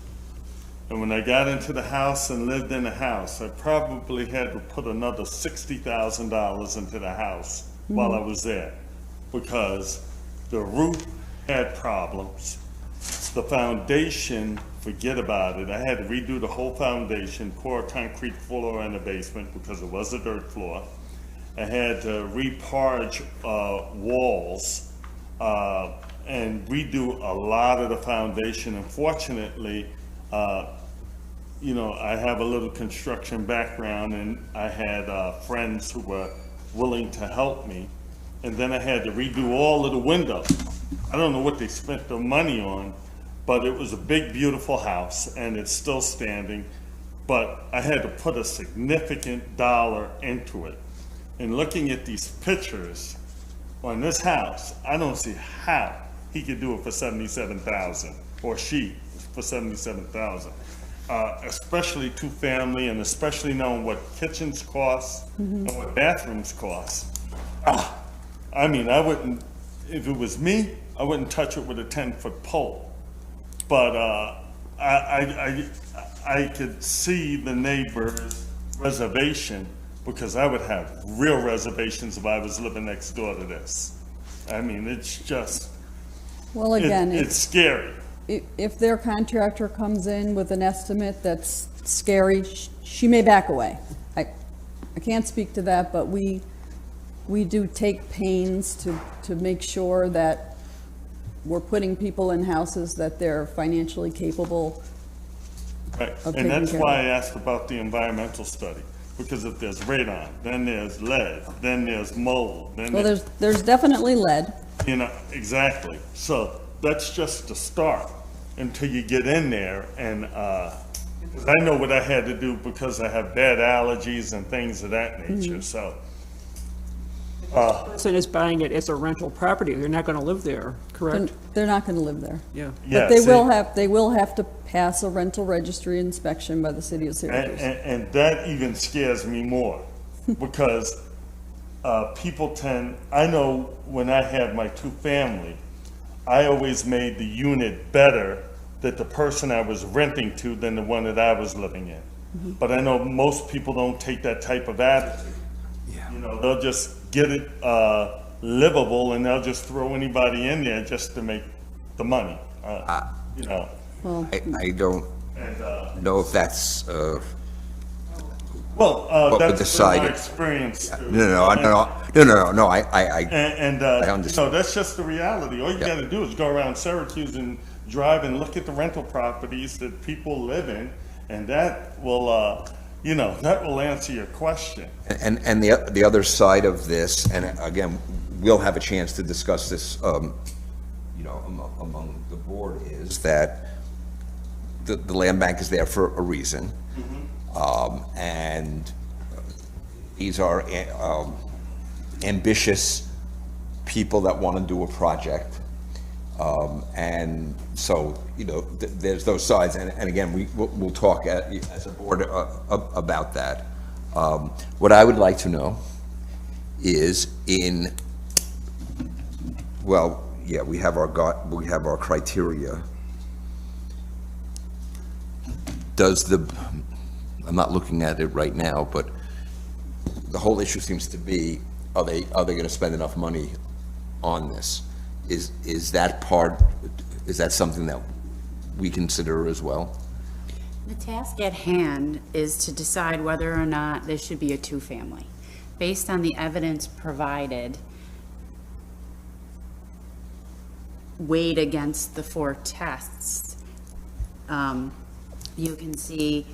And when I got into the house and lived in the house, I probably had to put another $60,000 into the house while I was there, because the roof had problems. The foundation, forget about it. I had to redo the whole foundation, pour a concrete floor in the basement because it was a dirt floor. I had to reparge walls and redo a lot of the foundation. Unfortunately, I have a little construction background, and I had friends who were willing to help me. And then I had to redo all of the windows. I don't know what they spent the money on, but it was a big, beautiful house, and it's still standing. But I had to put a significant dollar into it. And looking at these pictures on this house, I don't see how he could do it for $77,000, or she for $77,000. Especially two-family, and especially knowing what kitchens cost and what bathrooms cost. I mean, I wouldn't, if it was me, I wouldn't touch it with a 10-foot pole. But I could see the neighbor's reservation, because I would have real reservations if I was living next door to this. I mean, it's just, Well, again, it's scary. if their contractor comes in with an estimate that's scary, she may back away. I can't speak to that, but we do take pains to make sure that we're putting people in houses that they're financially capable. Right, of and that's taking care why I of. asked about the environmental study, because if there's radon, then there's lead, then there's mold, then Well, there's definitely lead. exactly. So that's just the start until you get in there, and 'cause I know what I had to do because I have bad allergies and things of that nature, so. Person is buying it as a rental property, they're not gonna live there, correct? They're not going to live there. Yeah. Yeah, But they see, will have to pass a rental registry inspection by the city of And, Syracuse. and that even scares me more, because people I know when I had my two-family, I always made the unit better that the person I was renting to than the one that I was living in. But I know most people don't take that type of attitude. They'll just get it livable, and they'll just throw anybody in there just to make the money, Well, I don't And, know if that's, well, What would that's been decide my it? experience. too. no, I And understand. that's just the reality. All you Yeah. gotta do is go around Syracuse and drive and look at the rental properties that people live in, and that will, that will answer your question. And the other side of this, and again, we'll have a chance to discuss this, among the board, is that the land bank is there for a reason. And these are ambitious people that want to do a project. And so, there's those sides, and again, we'll talk as a board about that. What I would like to know is we have our criteria. I'm not looking at it right now, but the whole issue seems to be, are they going to spend enough money on this? Is that something that we consider as well? The task at hand is to decide whether or not this should be a two-family. Based on the evidence provided, weighed against the 4 tests, you can see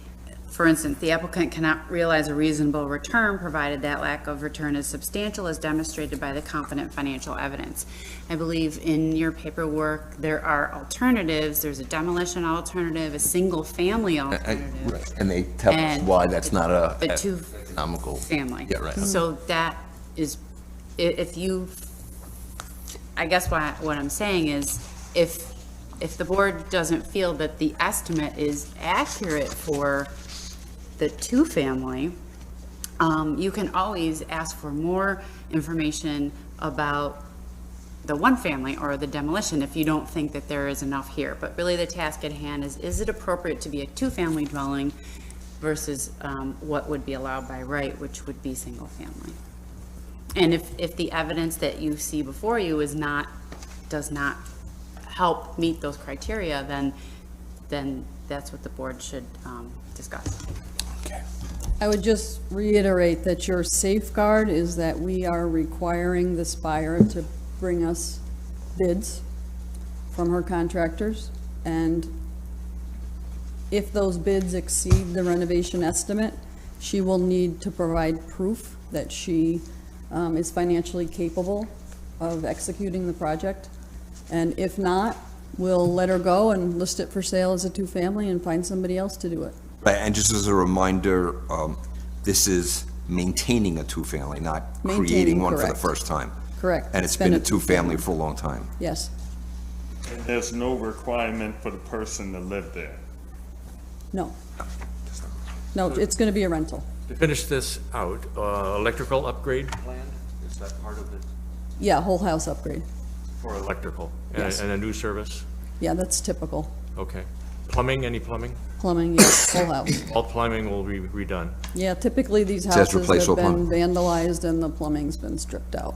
For instance, the applicant cannot realize a reasonable return provided that lack of return is substantial as demonstrated by the competent financial evidence. I believe in your paperwork, there are alternatives. There's a demolition alternative, a single-family alternative. And they tell us And why that's not a economical. two-family. Yeah, right. So that is, if you, I guess what I'm saying is, if the board doesn't feel that the estimate is accurate for the two-family, you can always ask for more information about the one-family or the demolition if you don't think that there is enough here. But really the task at hand is it appropriate to be a two-family dwelling versus what would be allowed by right, which would be single-family? And if the evidence that you see before you does not help meet those criteria, then that's what the board should discuss. I would just reiterate that your safeguard is that we are requiring this buyer to bring us bids from her contractors, and if those bids exceed the renovation estimate, she will need to provide proof that she is financially capable of executing the project. And if not, we'll let her go and list it for sale as a two-family and find somebody else to do it. Right, and just as a reminder, this is maintaining a two-family, not creating Maintaining, one for the correct. first time. Correct. And it's been a two-family for a long time. Yes. And there's no requirement for the person to live there. No. No, it's going to be a rental. To finish this out, electrical upgrade plan, is that part of it Yeah, whole house upgrade. for electrical? Yes. And a new service? Yeah, that's typical. Okay. Plumbing, any plumbing? Plumbing, yes, whole house. All plumbing will be redone. Yeah, typically these says houses replace have all been plumbing. vandalized and the plumbing's been stripped out.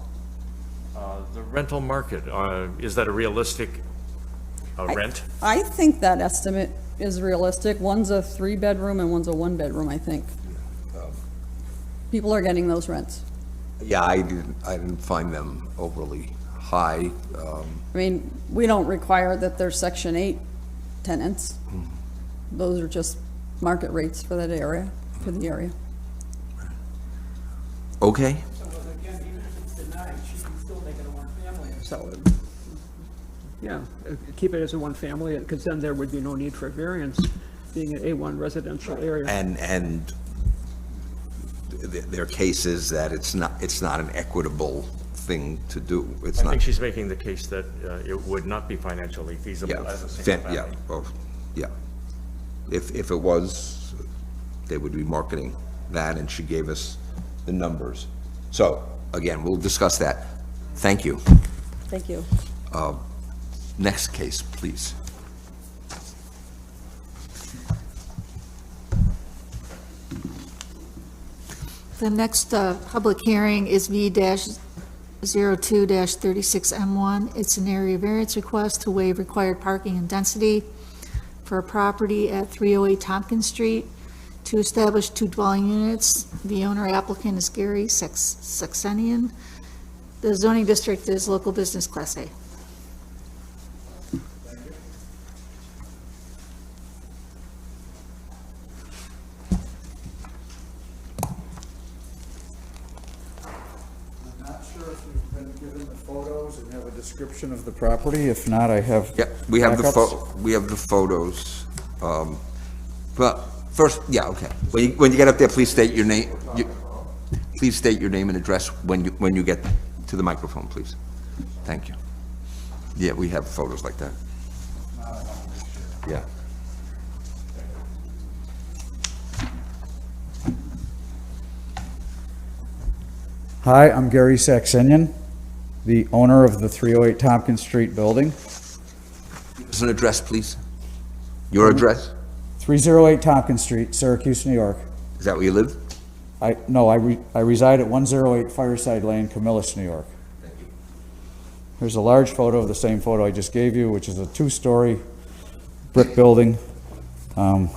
The rental market, is that a realistic rent? I think that estimate is realistic. One's a 3-bedroom and one's a 1-bedroom, I think. People are getting those rents. Yeah, I didn't find them overly high. I mean, we don't require that they're Section 8 tenants. Those are just market rates for that area, for the area. Okay, So again, even if it's denied, she can still make it a one-family and sell it. Yeah, keep it as a one-family, because then there would be no need for variance, being an A1 residential area. and their case is that it's not an equitable thing to do. It's I not. think she's making the case that it would not be financially feasible Yeah, as a single yeah, family. well, yeah. If it was, they would be marketing that, and she gave us the numbers. So, again, we'll discuss that. Thank you. Thank you. Next case, please. The next public hearing is V-02-36M1. It's an area variance request to waive required parking and density for a property at 308 Tompkins Street to establish 2 dwelling units. The owner applicant is Gary Saxenian. The zoning district is local business class A. I'm not sure if you've been given the photos and have a description of the property. If not, I have. Yeah, we have the backups. we have the photos. But first, yeah, okay. When you get up there, please state your name. Please state your name and address when you get to the microphone, please. Thank you. Yeah, we have photos like that. Yeah. Hi, I'm Gary Saxenian, the owner of the 308 Tompkins Street building. Just an address, please. Your address? 308 Tompkins Street, Syracuse, New York. Is that where you live? I reside at 108 Fireside Lane, Camillus, New York. Here's a large photo of the same photo I just gave you, which is a 2-story brick building. If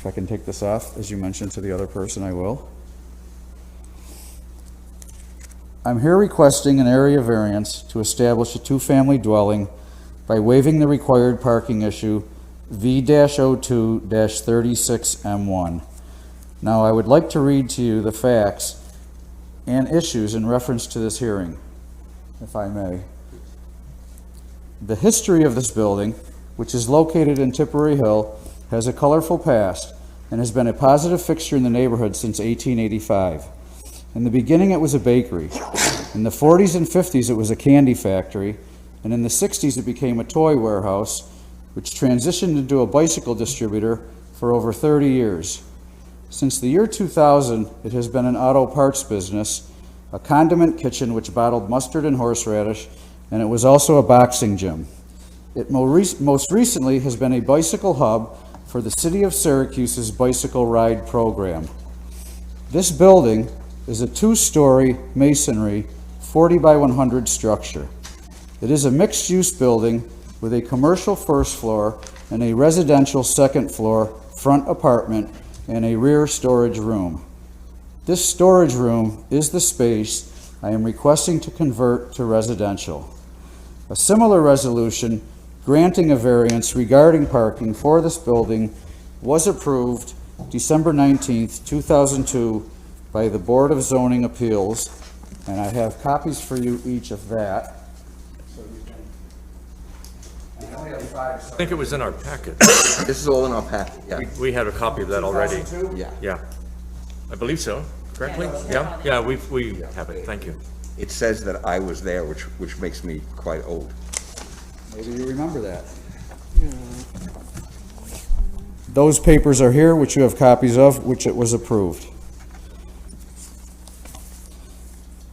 I can take this off, as you mentioned to the other person, I will. I'm here requesting an area variance to establish a 2-family dwelling by waiving the required parking issue V-02-36M1. Now, I would like to read to you the facts and issues in reference to this hearing, if I may. The history of this building, which is located in Tipperary Hill, has a colorful past and has been a positive fixture in the neighborhood since 1885. In the beginning, it was a bakery. In the 40s and 50s, it was a candy factory, and in the 60s, it became a toy warehouse, which transitioned into a bicycle distributor for over 30 years. Since the year 2000, it has been an auto parts business, a condiment kitchen which bottled mustard and horseradish, and it was also a boxing gym. It most recently has been a bicycle hub for the City of Syracuse's bicycle ride program. This building is a two-story masonry 40 by 100 structure. It is a mixed-use building with a commercial first floor and a residential second floor front apartment and a rear storage room. This storage room is the space I am requesting to convert to residential. A similar resolution granting a variance regarding parking for this building was approved December 19th, 2002 by the Board of Zoning Appeals, and I have copies for you each of that. I think it was in our packet. This is all in our packet, yeah. We had a copy of that already. Yeah. Yeah. I believe so, correctly? Yeah, yeah, we have it, thank you. It says that I was there, which makes me quite old. Maybe you remember that. Those papers are here, which you have copies of, which it was approved.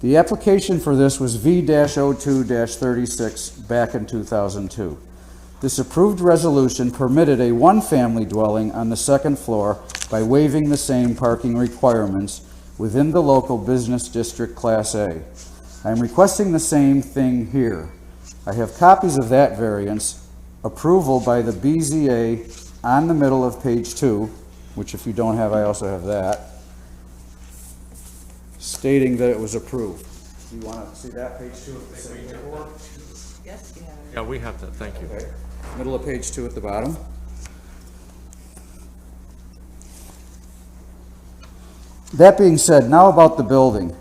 The application for this was V-02-36 back in 2002. This approved resolution permitted a one-family dwelling on the second floor by waiving the same parking requirements within the local business district Class A. I am requesting the same thing here. I have copies of that variance, approval by the BZA on the middle of page 2, which if you don't have, I also have that, stating that it was approved. Do you want to see that, page 2 of the same paperwork? Yeah, we have that, thank you. Okay. Middle of page 2 at the bottom. That being said, now about the building.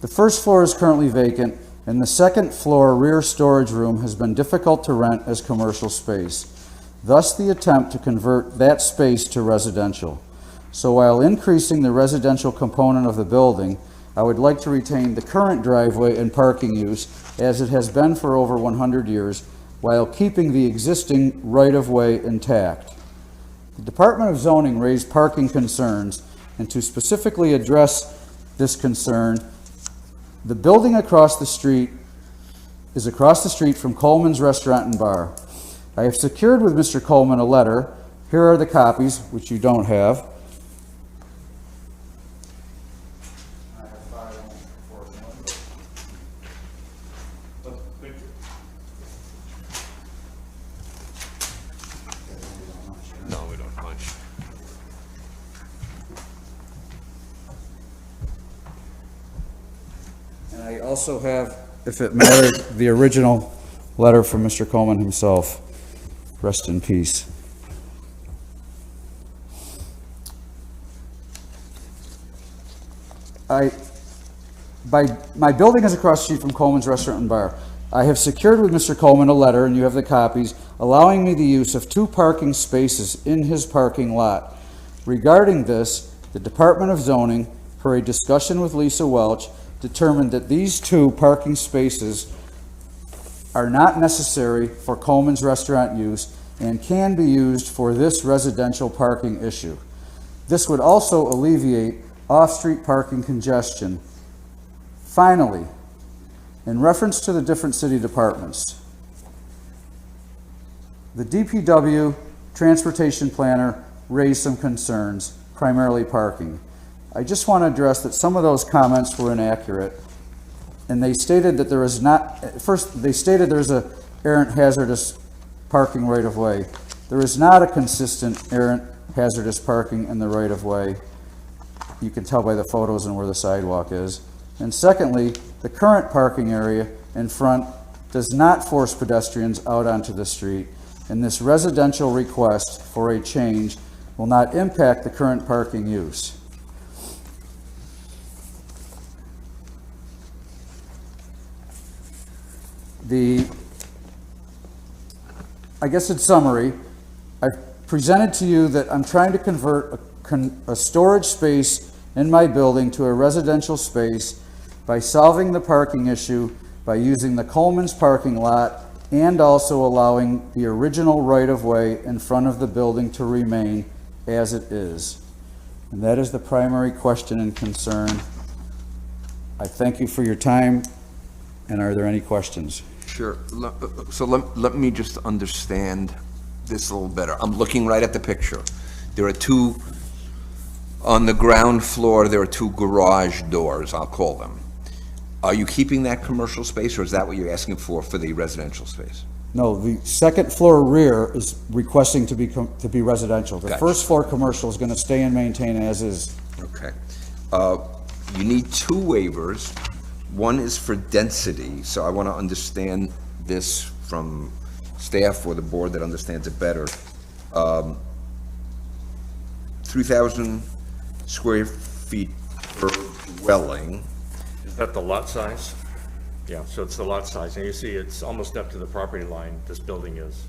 The first floor is currently vacant, and the second floor rear storage room has been difficult to rent as commercial space. Thus the attempt to convert that space to residential. So while increasing the residential component of the building, I would like to retain the current driveway and parking use as it has been for over 100 years, while keeping the existing right-of-way intact. The Department of Zoning raised parking concerns, and to specifically address this concern, the building across the street is across the street from Coleman's Restaurant and Bar. I have secured with Mr. Coleman a letter. Here are the copies, which you don't have. No, we don't punch. And I also have, if it mattered, the original letter from Mr. Coleman himself. Rest in peace. My building is across the street from Coleman's Restaurant and Bar. I have secured with Mr. Coleman a letter, and you have the copies, allowing me the use of 2 parking spaces in his parking lot. Regarding this, the Department of Zoning, per a discussion with Lisa Welch, determined that these 2 parking spaces are not necessary for Coleman's Restaurant use and can be used for this residential parking issue. This would also alleviate off-street parking congestion. Finally, in reference to the different city departments, the DPW transportation planner raised some concerns, primarily parking. I just want to address that some of those comments were inaccurate, and they stated that there is not, first, they stated there's a errant hazardous parking right-of-way. There is not a consistent errant hazardous parking in the right-of-way. You can tell by the photos and where the sidewalk is. And secondly, the current parking area in front does not force pedestrians out onto the street, and this residential request for a change will not impact the current parking use. I guess in summary, I've presented to you that I'm trying to convert a storage space in my building to a residential space by solving the parking issue by using the Coleman's parking lot and also allowing the original right-of-way in front of the building to remain as it is. And that is the primary question and concern. I thank you for your time, and are there any questions? Sure. So let me just understand this a little better. I'm looking right at the picture. There are two, on the ground floor, there are two garage doors, I'll call them. Are you keeping that commercial space, or is that what you're asking for the residential space? No, the second floor rear is requesting to be residential. The Gotcha. first floor commercial is going to stay and maintain as is. Okay. You need two waivers. One is for density, so I want to understand this from staff or the board that understands it better. 3,000 square feet per dwelling. Is that the lot size? Yeah, so it's the lot size, and you see it's almost up to the property line, this building is.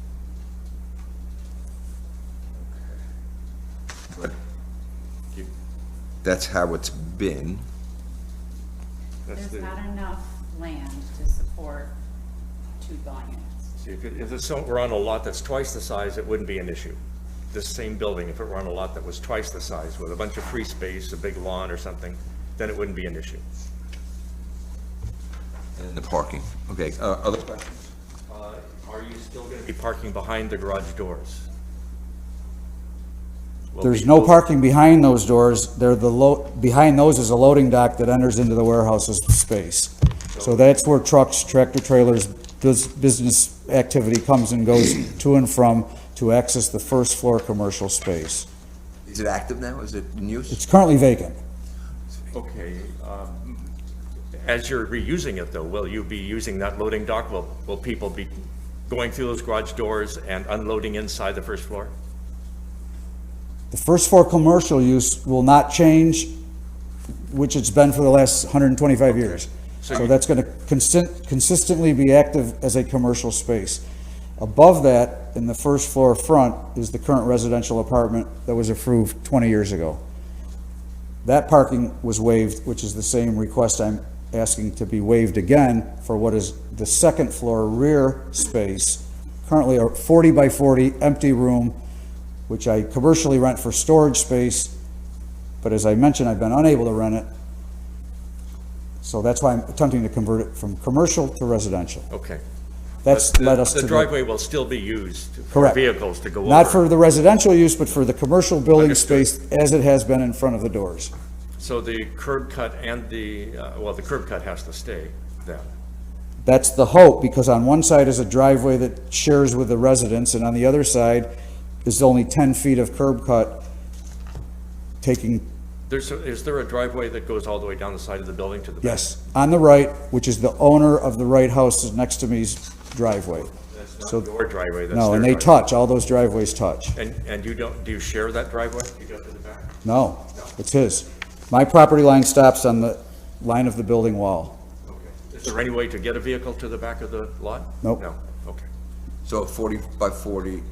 But that's how it's been. That's There's the, not enough land to support 2 dwelling units. see, if it's, we're on a lot that's twice the size, it wouldn't be an issue. This same building, if it were on a lot that was twice the size with a bunch of free space, a big lawn or something, then it wouldn't be an issue. And the parking. Okay, other questions? Are you still going to be parking behind the garage doors? Will There's people- no parking behind those doors. Behind those is a loading dock that enters into the warehouse's space. So that's where trucks, tractor trailers, business activity comes and goes to and from to access the first floor commercial space. Is it active now? Is it in use? It's currently vacant. Okay, as you're reusing it though, will you be using that loading dock? Will people be going through those garage doors and unloading inside the first floor? The first floor commercial use will not change, which it's been for the last 125 years. So that's going to consistently be active as a commercial space. Above that, in the first floor front, is the current residential apartment that was approved 20 years ago. That parking was waived, which is the same request I'm asking to be waived again for what is the second floor rear space, currently a 40 by 40 empty room, which I commercially rent for storage space, but as I mentioned, I've been unable to rent it. So that's why I'm attempting to convert it from commercial to residential. Okay. That's But led us to the driveway will still be used for Correct. vehicles to go over. Not for the residential use, but for the commercial building Understood. space as it has been in front of the doors. So the curb cut and the, well, the curb cut has to stay then. That's the hope, because on one side is a driveway that shares with the residents, and on the other side is only 10 feet of curb cut taking, Is there a driveway that goes all the way down the side of the building to the back? yes, on the right, which is the owner of the right house next to me's driveway. That's So- not your driveway, that's No, their and they driveway. touch, all those driveways touch. And you don't, do you share that driveway? You go to the back? No, it's his. My property line stops on the line of the building wall. Okay. Is there any way to get a vehicle to the back of the lot? Nope. No, okay. So 40 by 40,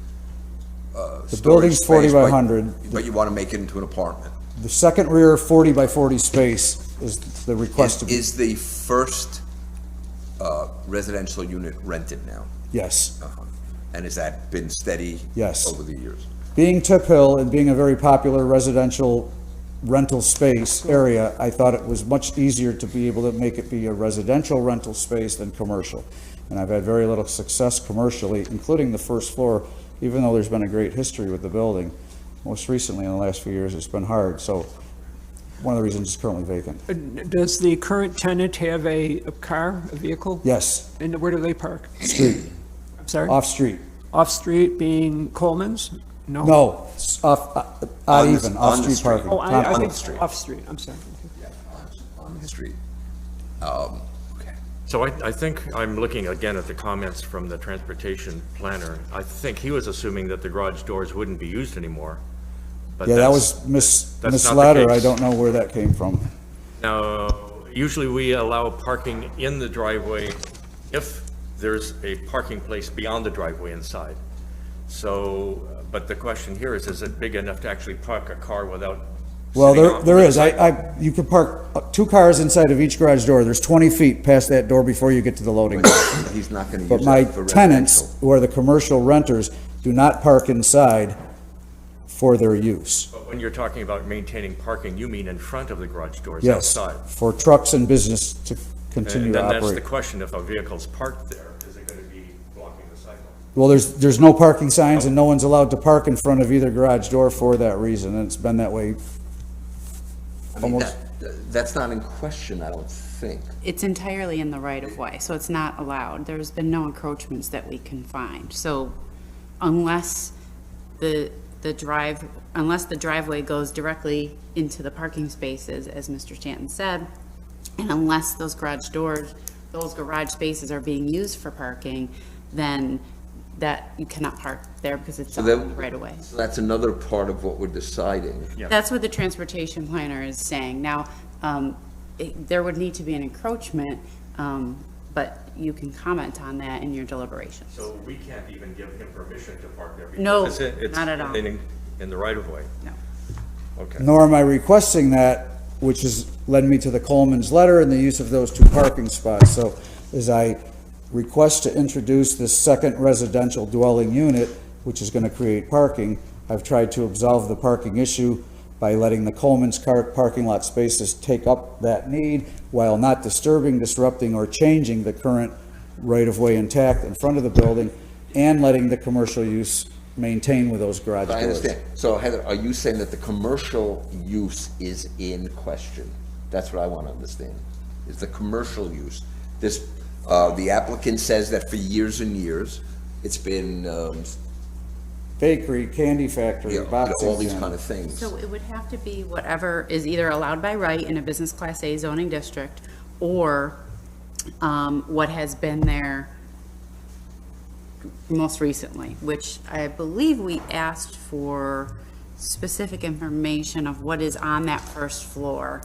The building's 40 by 100. But you want to make it into an apartment. The second rear 40 by 40 space is the request to be, Is the first residential unit rented now? yes. And has that been steady? Yes. Over the years? Being Tip Hill and being a very popular residential rental space area, I thought it was much easier to be able to make it be a residential rental space than commercial. And I've had very little success commercially, including the first floor, even though there's been a great history with the building. Most recently, in the last few years, it's been hard. So one of the reasons it's currently vacant. Does the current tenant have a car, a vehicle? Yes, And where do they park? street, I'm sorry? off-street. Off-street being Coleman's? No? No, it's off, odd On the- even, on the off-street street. parking. Oh, I on think the street. off-street, I'm sorry. Yeah, on the street. Okay. So I think I'm looking again at the comments from the transportation planner. I think he was assuming that the garage doors wouldn't be used anymore. But Yeah, that that's- was that's not the misled, I case. don't know where that came from. Now, usually we allow parking in the driveway if there's a parking place beyond the driveway inside. So, but the question here is it big enough to actually park a car without Well, sitting on there the is, sidewalk? you could park 2 cars inside of each garage door, there's 20 feet past that door before you get to the loading door. He's not gonna But use my that for tenants, residential. who are the commercial renters, do not park inside for their use. But when you're talking about maintaining parking, you mean in front of the garage doors Yes, outside? for trucks and business to continue And to then that's the operate. question, if a vehicle's parked there, is it gonna be blocking the sidewalk? Well, there's no parking signs and no one's allowed to park in front of either garage door for that reason, and it's been that way. I mean, almost- that's not in question, I don't think. It's entirely in the right of way, so it's not allowed. There's been no encroachments that we can find. So unless unless the driveway goes directly into the parking spaces, as Mr. Stanton said, and unless those garage spaces are being used for parking, then that you cannot park there because it's So on that- the right of way. So that's another part of what we're deciding. That's what the transportation planner is saying. Now, there would need to be an encroachment, but you can comment on that in your deliberations. So we can't even give him permission to park there? No, because it's not at all. In the right of way? No. Okay. Nor am I requesting that, which has led me to the Coleman's letter and the use of those 2 parking spots. So as I request to introduce this second residential dwelling unit, which is going to create parking, I've tried to absolve the parking issue by letting the Coleman's parking lot spaces take up that need while not disturbing, disrupting, or changing the current right-of-way intact in front of the building, and letting the commercial use maintain with those garage doors. I understand. So Heather, are you saying that the commercial use is in question? That's what I want to understand, is the commercial use. This, the applicant says that for years and years, it's been, Bakery, candy factory, you know, boxing all these gym. kind of things. So it would have to be whatever is either allowed by right in a business class A zoning district, or what has been there most recently, which I believe we asked for specific information of what is on that first floor.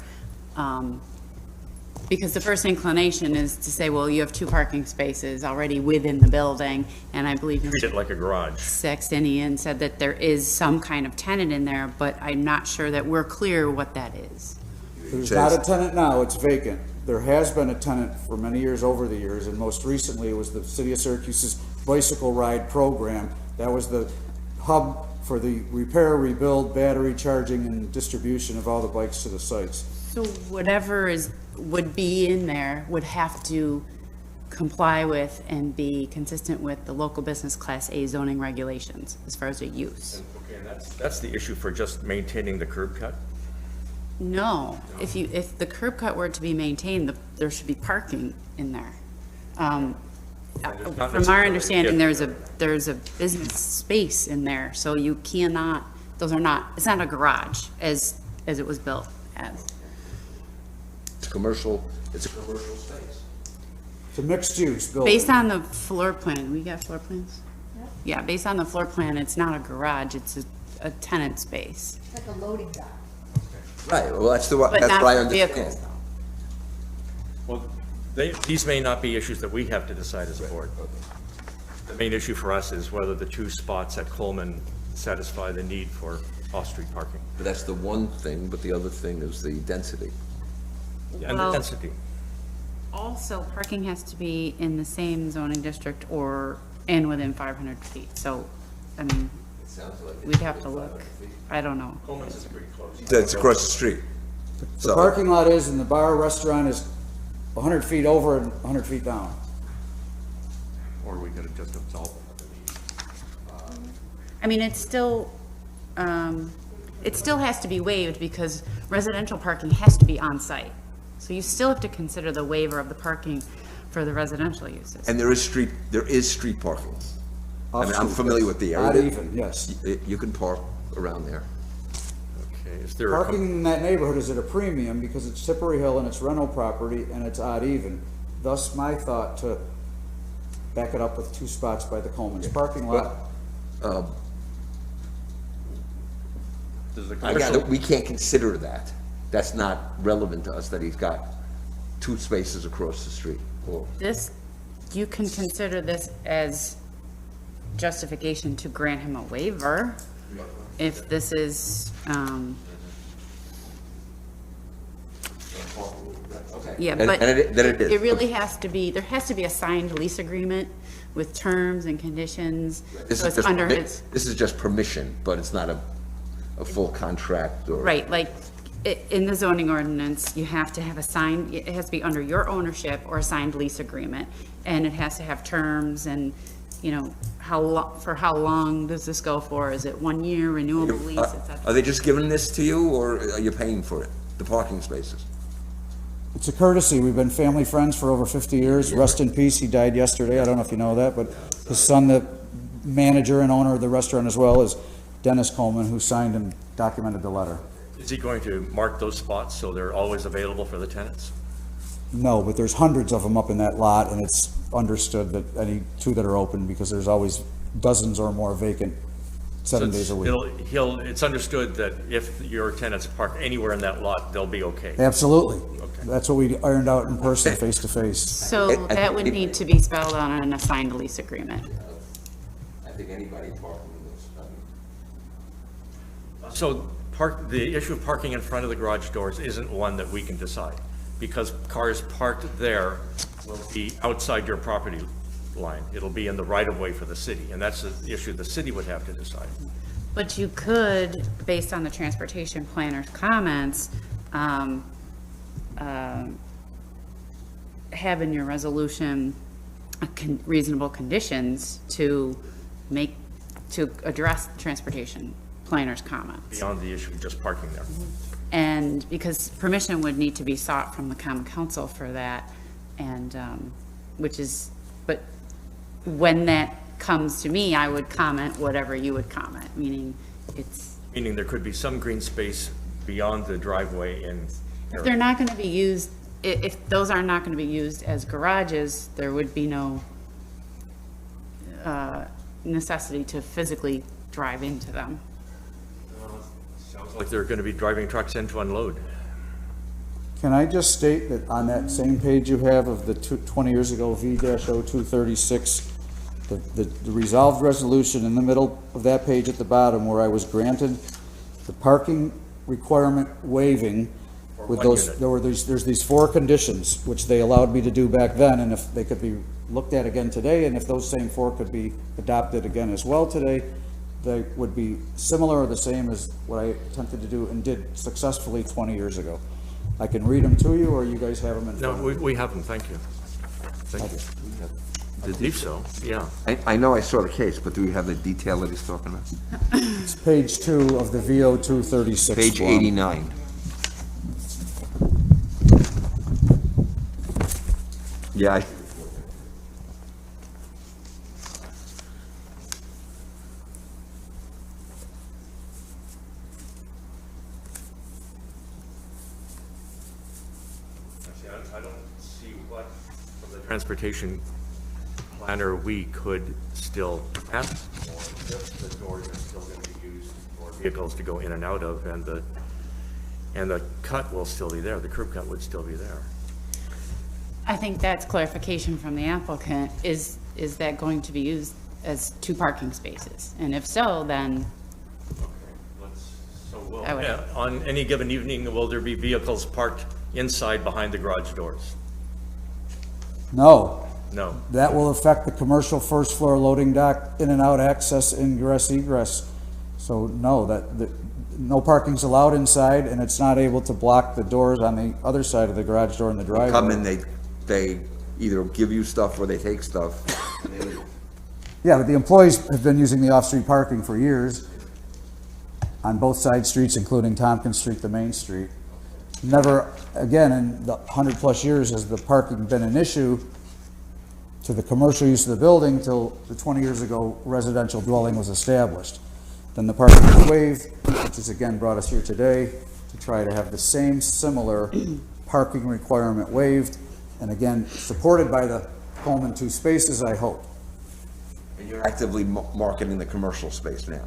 Because the first inclination is to say, well, you have 2 parking spaces already within the building, and I believe Treat it like a garage. Sextinian said that there is some kind of tenant in there, but I'm not sure that we're clear what that is. There's not a tenant now, it's vacant. There has been a tenant for many years over the years, and most recently it was the City of Syracuse's bicycle ride program. That was the hub for the repair, rebuild, battery charging, and distribution of all the bikes to the sites. So whatever would be in there would have to comply with and be consistent with the local business class A zoning regulations as far as the use. Okay, and that's the issue for just maintaining the curb cut? No, if the curb cut were to be maintained, there should be parking in there. From our necessarily understanding, if- there's a business space in there, so you cannot, it's not a garage as it was built as. It's a commercial space. It's a mixed-use building. Based on the floor plan, we got floor plans? Yeah, based on the floor plan, it's not a garage, it's a tenant space. Like a loading dock. Right, well, that's But what not I for understand. vehicles, though. Well, these may not be issues that we have to decide as a board. The main issue for us is whether the 2 spots at Coleman satisfy the need for off-street parking. But that's the one thing, but the other thing is the density. And the Well- density. Also, parking has to be in the same zoning district and within 500 feet, so, I mean, It sounds like we'd have to look, I don't know. Coleman's is pretty close. it's across the street. The So, parking lot is, and the bar restaurant is 100 feet over and 100 feet down. Or we could have just absolved them. I mean, it still has to be waived because residential parking has to be on site. So you still have to consider the waiver of the parking for the residential uses. and there is street parking. I mean, I'm Off-street, familiar yes. with the area. Not even, yes. You can park around there. Okay, is there a? Parking in that neighborhood is at a premium because it's Tippery Hill and it's rental property and it's odd even. thus my thought to back it up with 2 spots by the Coleman's parking lot. I got it, we can't consider that. That's not relevant to us, that he's got 2 spaces across the street. Or This, you can consider this as justification to grant him a waiver if this is, yeah, And- but and then it is. it really has to be, there has to be a signed lease agreement with terms and conditions. This So is it's just, under his, this is just permission, but it's not a full contract or. right, like, in the zoning ordinance, you have to have a signed, it has to be under your ownership or a signed lease agreement. And it has to have terms and, you know, for how long does this go for? Is it 1 year, renewable lease, et Are cetera? they just giving this to you, or are you paying for it, the parking spaces? It's a courtesy. We've been family friends for over 50 years. Rest in peace. He died yesterday. I don't know if you know that, but his son, the manager and owner of the restaurant as well, is Dennis Coleman, who signed and documented the letter. Is he going to mark those spots so they're always available for the tenants? No, but there's hundreds of them up in that lot, and it's understood that any 2 that are open, because there's always dozens or more vacant 7 days a week. It's understood that if your tenants park anywhere in that lot, they'll be okay. Absolutely. Okay. That's what we ironed out in person, face to face. So that would need to be spelled out in a signed lease agreement. I think anybody parking this. So the issue of parking in front of the garage doors isn't one that we can decide, because cars parked there will be outside your property line. It'll be in the right-of-way for the city, and that's the issue the city would have to decide. But you could, based on the transportation planner's comments, have in your resolution reasonable conditions to address the transportation planner's comments. Beyond the issue of just parking there. And because permission would need to be sought from the common council for that, and, but when that comes to me, I would comment whatever you would comment, meaning Meaning there could be some green space beyond the driveway and. if they're not gonna be used, if those are not gonna be used as garages, there would be no necessity to physically drive into them. Sounds like they're gonna be driving trucks in to unload. Can I just state that on that same page you have of the 20 years ago V-0236, the resolved resolution in the middle of that page at the bottom where I was granted the parking requirement waiving with one those, unit. there's these 4 conditions which they allowed me to do back then, and if they could be looked at again today, and if those same 4 could be adopted again as well today, they would be similar or the same as what I attempted to do and did successfully 20 years ago. I can read them to you, or you guys have them in front No, of you. we have them, thank you. Thank you. I believe so, yeah. I know I saw the case, but do we have the detail that he's talking about? It's page 2 of the VO236 Page form. 89. Yeah, Actually, I don't see what, from the transportation planner, we could still ask for if the doors are still going to be used for vehicles to go in and out of, and the cut will still be there, the curb cut would still be there. I think that's clarification from the applicant. Is that going to be used as 2 parking spaces? And if so, then I would- On any given evening, will there be vehicles parked inside behind the garage doors? No, No. that will affect the commercial first floor loading dock, in and out access, ingress, egress. So no, no parking's allowed inside, and it's not able to block the doors on the other side of the garage door in the driveway. come in, they either give you stuff or they take stuff. Yeah, but the employees have been using the off-street parking for years on both side streets, including Tompkins Street, the main street. Never, again, in the 100-plus years has the parking been an issue to the commercial use of the building till the 20 years ago residential dwelling was established. Then the parking was waived, which has again brought us here today to try to have the same similar parking requirement waived And again, supported by the Coleman 2 spaces, I hope. And you're actively marketing the commercial space now.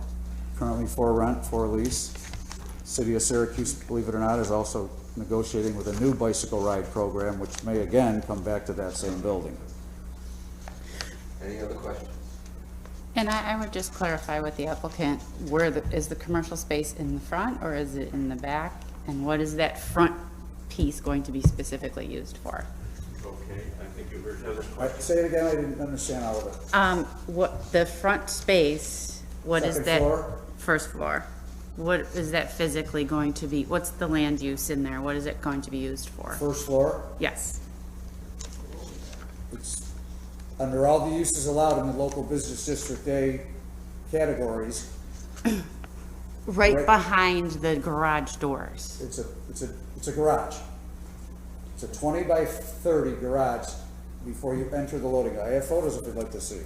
Currently for rent, for lease. City of Syracuse, believe it or not, is also negotiating with a new bicycle ride program, which may again come back to that same building. Any other questions? And I would just clarify with the applicant, is the commercial space in the front or is it in the back? And what is that front piece going to be specifically used for? Okay, I think you heard that. Say it again, I didn't understand all of it. What, the front space, what is Second that? floor? First floor. What is that physically going to be? What's the land use in there? What is it going to be used for? First floor, Yes. it's under all the uses allowed in the local business district A categories. Right Right. behind the garage doors. It's a garage. It's a 20 by 30 garage before you enter the loading. I have photos if you'd like to see.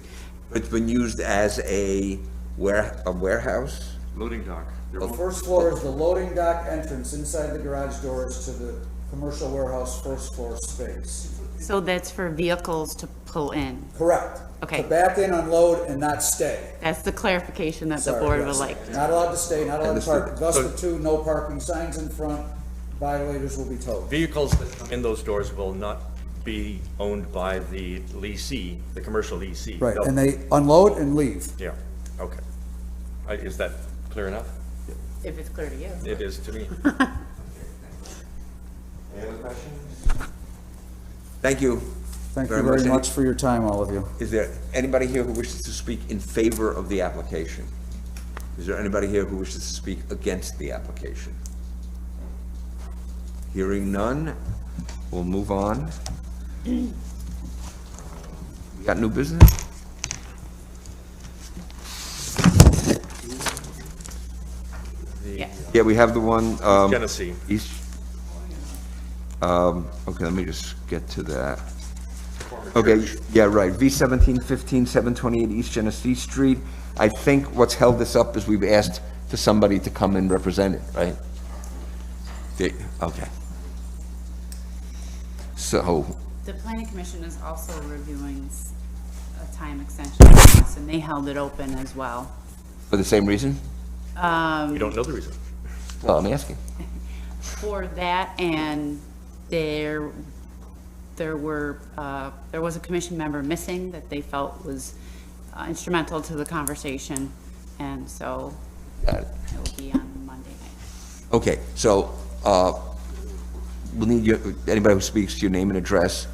It's been used as a warehouse? Loading dock. The first floor is the loading dock entrance inside the garage doors to the commercial warehouse first floor space. So that's for vehicles to pull in. Correct. Okay. To back in, unload, and not stay. That's the clarification that the Sorry, board yes. would like. Not allowed to stay, not allowed to park. Understood. Thus the two no parking signs in front, violators will be towed. Vehicles that come in those doors will not be owned by the leasee, the commercial leasee. Right, They'll- and they unload and leave. Yeah, okay. Is that clear enough? If it's clear to you. It is to me. Any other questions? Thank you. Thank you very Any- much for your time, all of you. Is there anybody here who wishes to speak in favor of the application? Is there anybody here who wishes to speak against the application? Hearing none, we'll move on. We got new business? Yes. Yeah, we have the one, Genesee. East. Okay, let me just get to that. Okay, yeah, right, V1715, 728 East Genesee Street. I think what's held this up is we've asked for somebody to come and represent it, right? Okay. So, The planning commission is also reviewing a time extension on this, and they held it open as well. for the same reason? We don't know the reason. Well, I'm asking. For that, and there was a commission member missing that they felt was instrumental to the conversation, and so Got it. it will be on Monday night. Okay, so, we'll need you, anybody who speaks, your name and address,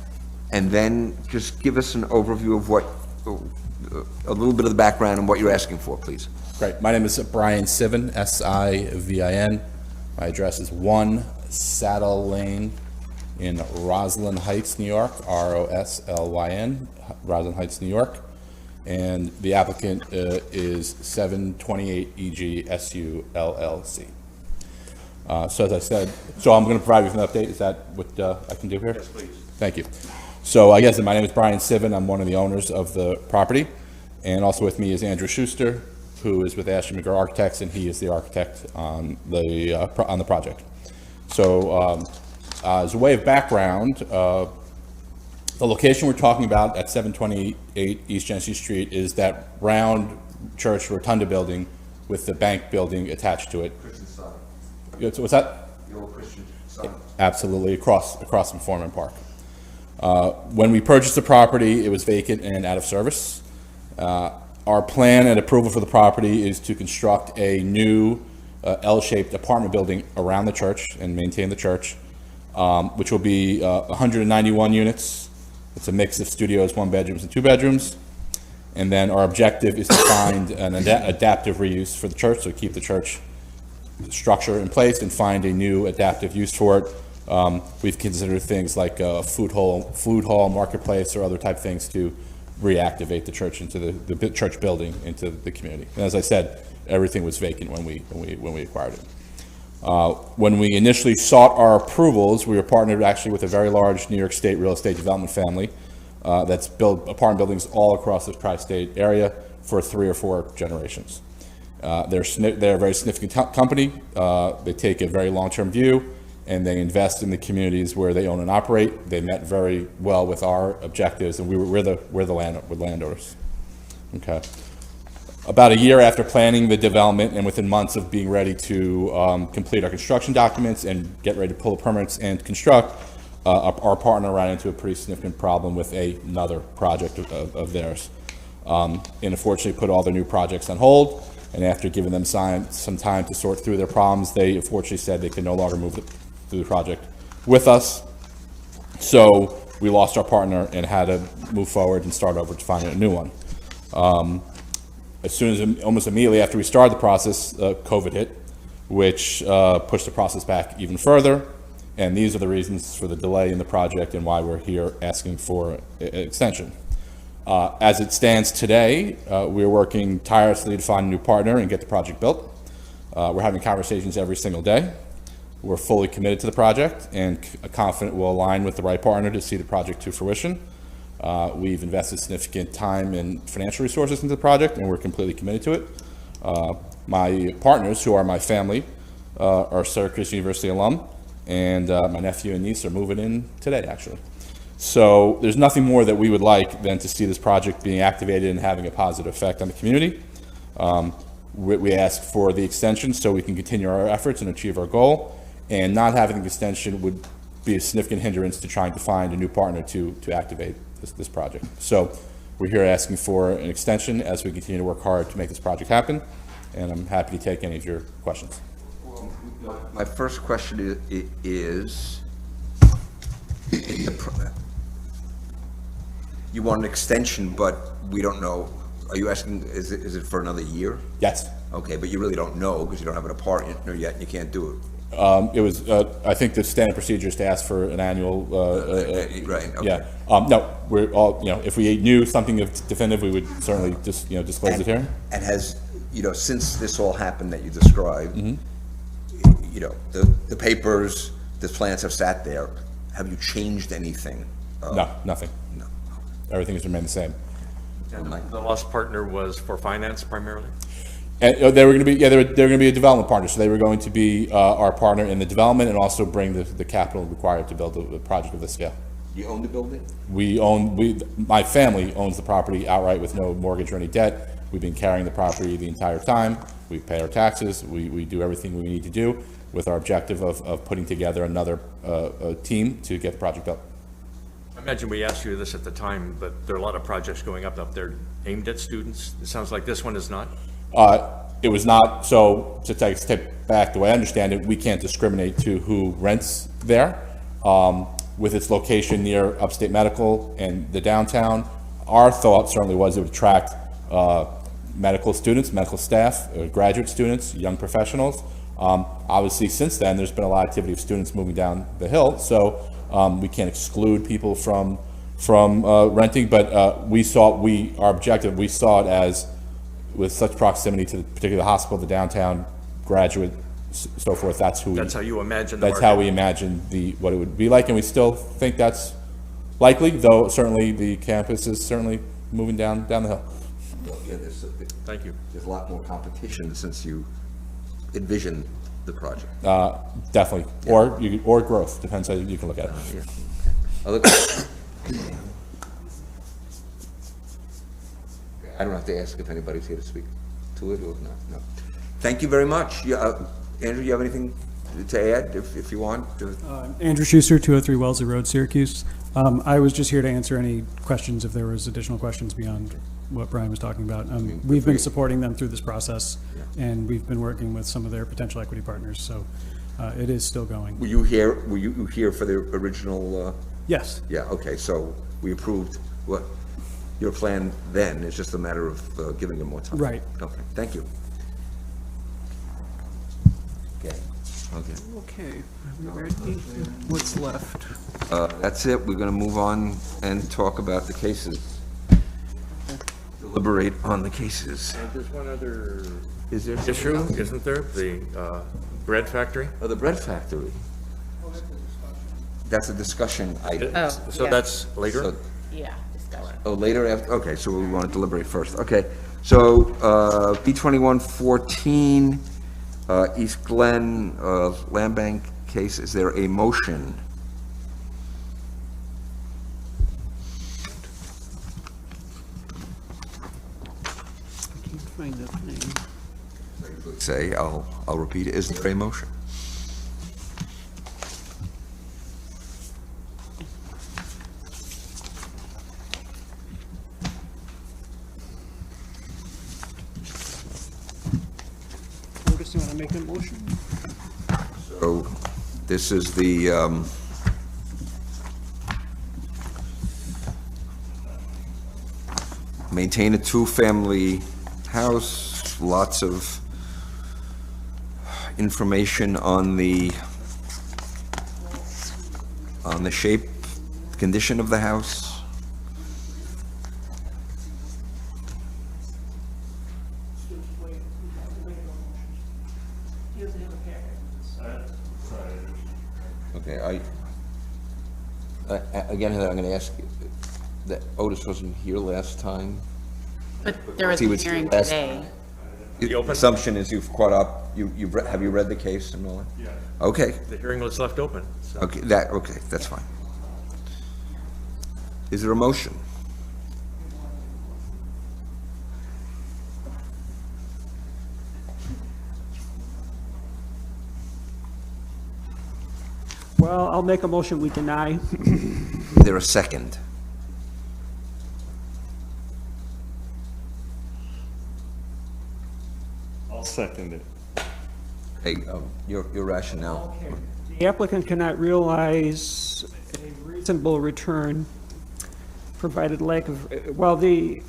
and then just give us an overview of what, a little bit of the background and what you're asking for, please. Great. My name is Brian Sivin, S-I-V-I-N. My address is 1 Saddle Lane in Roslyn Heights, New York, R-O-S-L-Y-N, Roslyn Heights, New York. And the applicant is 728 EG SU LLC. So as I said, I'm going to provide you with an update. Is that what I can do here? Yes, please. Thank you. So I guess my name is Brian Sivin. I'm one of the owners of the property. And also with me is Andrew Schuster, who is with Ashton McGraw Architects, and he is the architect on the project. So as a way of background, the location we're talking about at 728 East Genesee Street is that round church rotunda building with the bank building attached to it. What's that? The old Christian Science. Absolutely, across from Foreman Park. When we purchased the property, it was vacant and out of service. Our plan and approval for the property is to construct a new L-shaped apartment building around the church and maintain the church, which will be 191 units. It's a mix of studios, 1 bedrooms, and 2 bedrooms. And then our objective is to find an adaptive reuse for the church, so keep the church structure in place and find a new adaptive use for it. We've considered things like a food hall, marketplace, or other type things to reactivate the church into the church building into the community. And as I said, everything was vacant when we acquired it. When we initially sought our approvals, we were partnered actually with a very large New York State real estate development family that's built apartment buildings all across the tri-state area for 3 or 4 generations. They're a very significant company. They take a very long-term view, and they invest in the communities where they own and operate. They met very well with our objectives, and we're the landowners. Okay. About a year after planning the development and within months of being ready to complete our construction documents and get ready to pull the permits and construct, our partner ran into a pretty significant problem with another project of theirs. And unfortunately put all their new projects on hold, and after giving them some time to sort through their problems, they unfortunately said they could no longer move through the project with us. So we lost our partner and had to move forward and start over to find a new one. As soon as, almost immediately after we started the process, COVID hit, which pushed the process back even further. And these are the reasons for the delay in the project and why we're here asking for an extension. As it stands today, we're working tirelessly to find a new partner and get the project built. We're having conversations every single day. We're fully committed to the project and confident we'll align with the right partner to see the project to fruition. We've invested significant time and financial resources into the project, and we're completely committed to it. My partners, who are my family, are Syracuse University alum, and my nephew and niece are moving in today, actually. So there's nothing more that we would like than to see this project being activated and having a positive effect on the community. We ask for the extension so we can continue our efforts and achieve our goal, and not having the extension would be a significant hindrance to trying to find a new partner to activate this project. So we're here asking for an extension as we continue to work hard to make this project happen, and I'm happy to take any of your questions. Well, my first question is you want an extension, but we don't know. Are you asking, is it for another year? Yes. Okay, but you really don't know because you don't have an partner yet and you can't do it. It was, I think the standard procedure is to ask for an annual, Right, okay. yeah. No, we're all, if we knew something definitive, we would certainly just, disclose it here. And has, since this all happened that you described, the papers, the plans have sat there. Have you changed anything? No, nothing. No. Everything has remained the same. And the lost partner was for finance primarily? And they were going to be, they were going to be a development partner, so they were going to be our partner in the development and also bring the capital required to build a project of this scale. You own the building? My family owns the property outright with no mortgage or any debt. We've been carrying the property the entire time. We pay our taxes. We do everything we need to do with our objective of putting together another team to get the project built. I imagine we asked you this at the time, but there are a lot of projects going up there aimed at students. It sounds like this one is not. It was not, so to take a step back, the way I understand it, we can't discriminate to who rents there. With its location near Upstate Medical and the downtown, our thought certainly was it would attract medical students, medical staff, graduate students, young professionals. Obviously, since then, there's been a lot of activity of students moving down the hill, so we can't exclude people from renting, but our objective, we saw it as with such proximity to particularly the hospital, the downtown, graduate, so forth. That's how you imagine the That's market. how we imagine what it would be like, and we still think that's likely. Though certainly the campus is certainly moving down the hill. Yeah, Thank you. There's a lot more competition since you envision the project. Definitely, Yeah. or growth depends how you can look at it. Yeah. Other questions? I don't have to ask if anybody's here to speak to it or not. No. Thank you very much. Andrew, you have anything to add if you want? Andrew Schuster, 203 Wellesley Road, Syracuse. I was just here to answer any questions if there was additional questions beyond what Brian was talking about. We've been supporting them through this process, and we've been working with some of their potential equity partners, so it is still going. Were you here for the original? Yes. Yeah, okay, so we approved your plan then. It's just a matter of giving them more time. Right. Okay, thank you. Okay. Okay, what's left? That's it. We're going to move on and talk about the cases. Deliberate on the cases. There's one other Is there issue, isn't there? The bread factory? Oh, the bread factory. That's a discussion item. So that's later? So- Yeah, discussion. Oh, later after, okay, so we want to deliberate first. Okay, so B 2114, East Glen, Land Bank case, is there a motion? I can't find the thing. Say, I'll repeat it. Is there a motion? Otis, you want to make a motion? So this is the, maintain a two-family house, lots of information on the shape, condition of the house. Okay, again, Heather, I'm gonna ask, that Otis wasn't here last time. But there was He a was hearing last- today. The assumption is you've caught up, have you read the case and all that? Yeah. Okay, The hearing was left open, so. okay, that's fine. Is there a motion? Well, I'll make a motion, we deny. Is there a second? I'll second it. Hey, your rationale. The applicant cannot realize a reasonable return, provided lack of, well, we've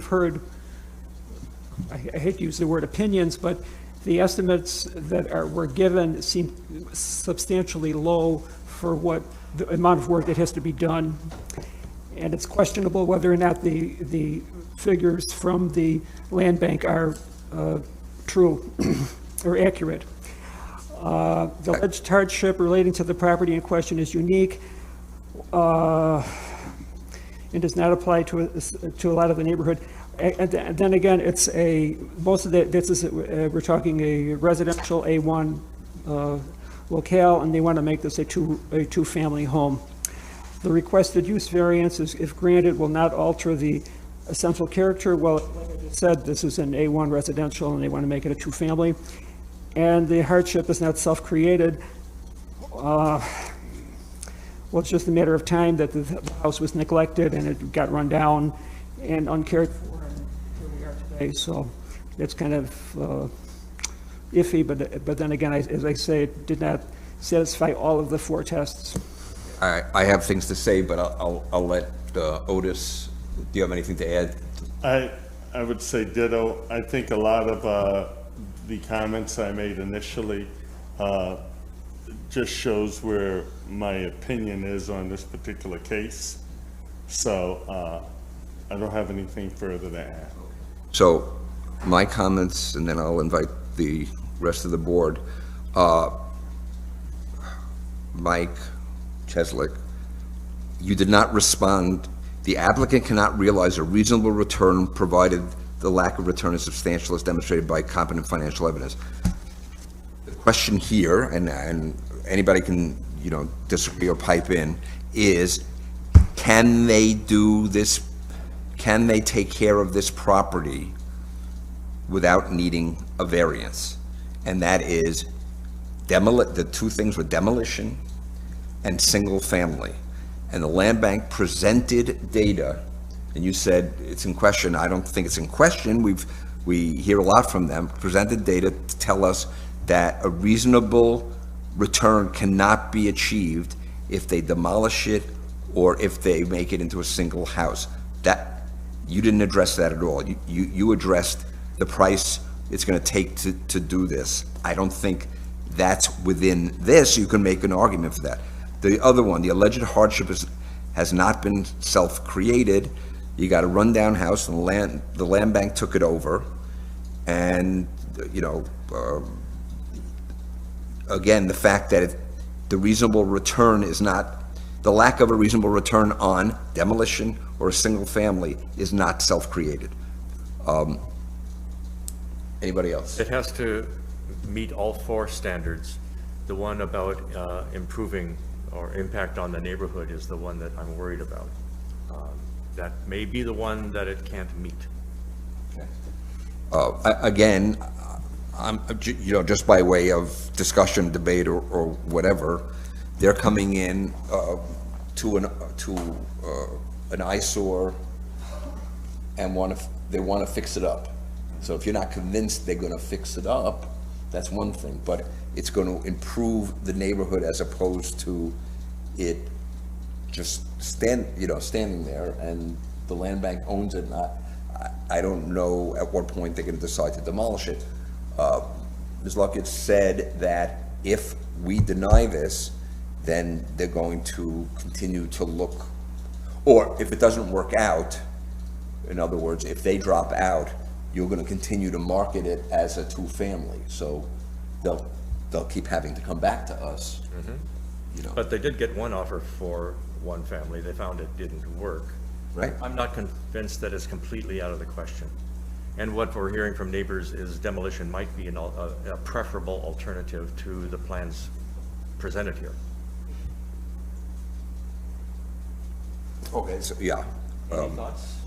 heard, I hate to use the word opinions, but the estimates that were given seem substantially low for what, the amount of work that has to be done. And it's questionable whether or not the figures from the land bank are true or accurate. The alleged hardship relating to the property in question is unique and does not apply to a lot of the neighborhood. And then again, it's most of this is, we're talking a residential A1 locale, and they want to make this a two-family home. The requested use variance, if granted, will not alter the essential character. Well, like I just said, this is an A1 residential, and they want to make it a two-family. And the hardship is not self-created. Well, it's just a matter of time that the house was neglected, and it got run down and uncared for, and here we are today. So it's kind of iffy, but then again, as I say, it did not satisfy all of the four tests. I have things to say, but I'll let Otis, do you have anything to add? I would say ditto. I think a lot of the comments I made initially just shows where my opinion is on this particular case. So I don't have anything further to add. So my comments, and then I'll invite the rest of the board. Mike Cheslick, you did not respond. The applicant cannot realize a reasonable return provided the lack of return is substantial as demonstrated by competent financial evidence. The question here, and anybody can, disagree or pipe in, is can they do this, can they take care of this property without needing a variance? And that is the two things were demolition and single family. And the land bank presented data, and you said it's in question. I don't think it's in question. We hear a lot from them. Presented data to tell us that a reasonable return cannot be achieved if they demolish it or if they make it into a single house. That, you didn't address that at all. You addressed the price it's going to take to do this. I don't think that's within this. You can make an argument for that. The other one, the alleged hardship has not been self-created. You got a rundown house, and the land bank took it over. And, again, the fact that the reasonable return is not, the lack of a reasonable return on demolition or a single family is not self-created. Anybody else? It has to meet all four standards. The one about improving or impact on the neighborhood is the one that I'm worried about. That may be the one that it can't meet. Again, just by way of discussion, debate, or whatever, they're coming in to an eyesore and they want to fix it up. So if you're not convinced they're going to fix it up, that's one thing, but it's going to improve the neighborhood as opposed to it just standing there and the land bank owns it. I don't know at what point they're going to decide to demolish it. Ms. Luckett said that if we deny this, then they're going to continue to look, or if it doesn't work out, in other words, if they drop out, you're going to continue to market it as a two-family. So they'll keep having to come back to us. But they did get one offer for one family. They found it didn't work. Right. I'm not convinced that it's completely out of the question. And what we're hearing from neighbors is demolition might be a preferable alternative to the plans presented here. Okay, so, yeah. Any thoughts?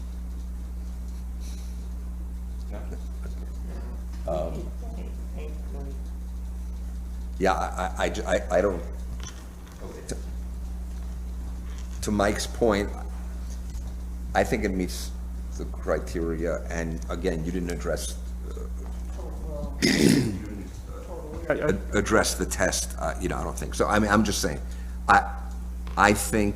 Yeah, I don't, to Mike's point, I think it meets the criteria, and again, you didn't address the test, I don't think so. I mean, I'm just saying, I think,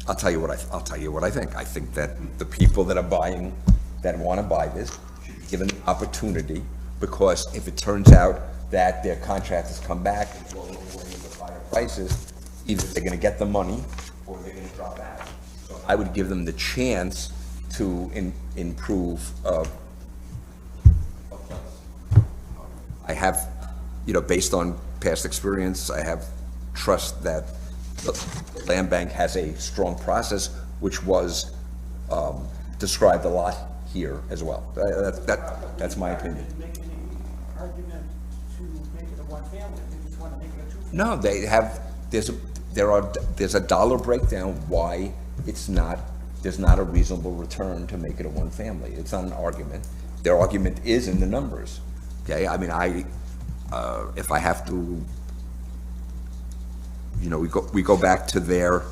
I'll tell you what I think. I think that the people that are buying, that want to buy this, should be given the opportunity, because if it turns out that their contractors come back and blow away with higher prices, either they're going to get the money or they're going to drop out. So I would give them the chance to improve. I have, based on past experience, I have trust that the land bank has a strong process, which was described a lot here as well. That's my opinion. No, they have. There's a dollar breakdown why there's not a reasonable return to make it a one family. It's not an argument. Their argument is in the numbers. Okay, I mean, if I have to, we go back to their.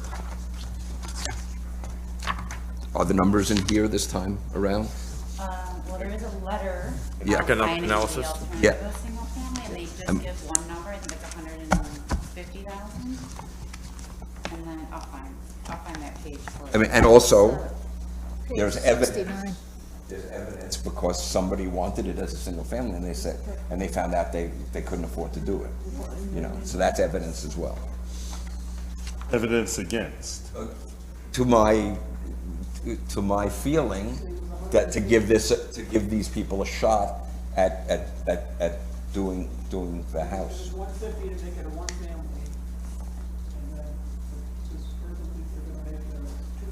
Are the numbers in here this time around? Well, there is a letter. Yeah. Economic analysis? Yeah. Single family, and they just give one number, I think it's 150,000. And then I'll find that page for you. I mean, and also, Page there's evidence. 69. There's evidence because somebody wanted it as a single family, and they found out they couldn't afford to do it. So that's evidence as well. Evidence against. To my feeling that to give these people a shot at doing the house. It's 150 to make it a one family, and then this person thinks they're gonna make it a two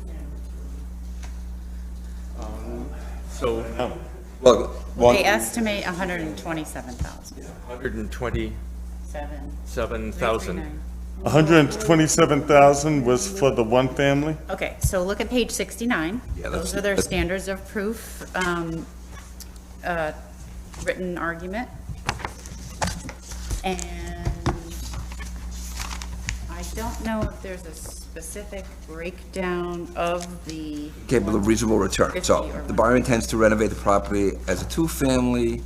family. So Well, They estimate 127,000. 127,000. 127,000 was for the one family? Okay, so look at page 69. Yeah, Those are their standards of proof, written argument. And I don't know if there's a specific breakdown of the. Okay, but the reasonable return. 50 So or the buyer intends to renovate the property as a two-family,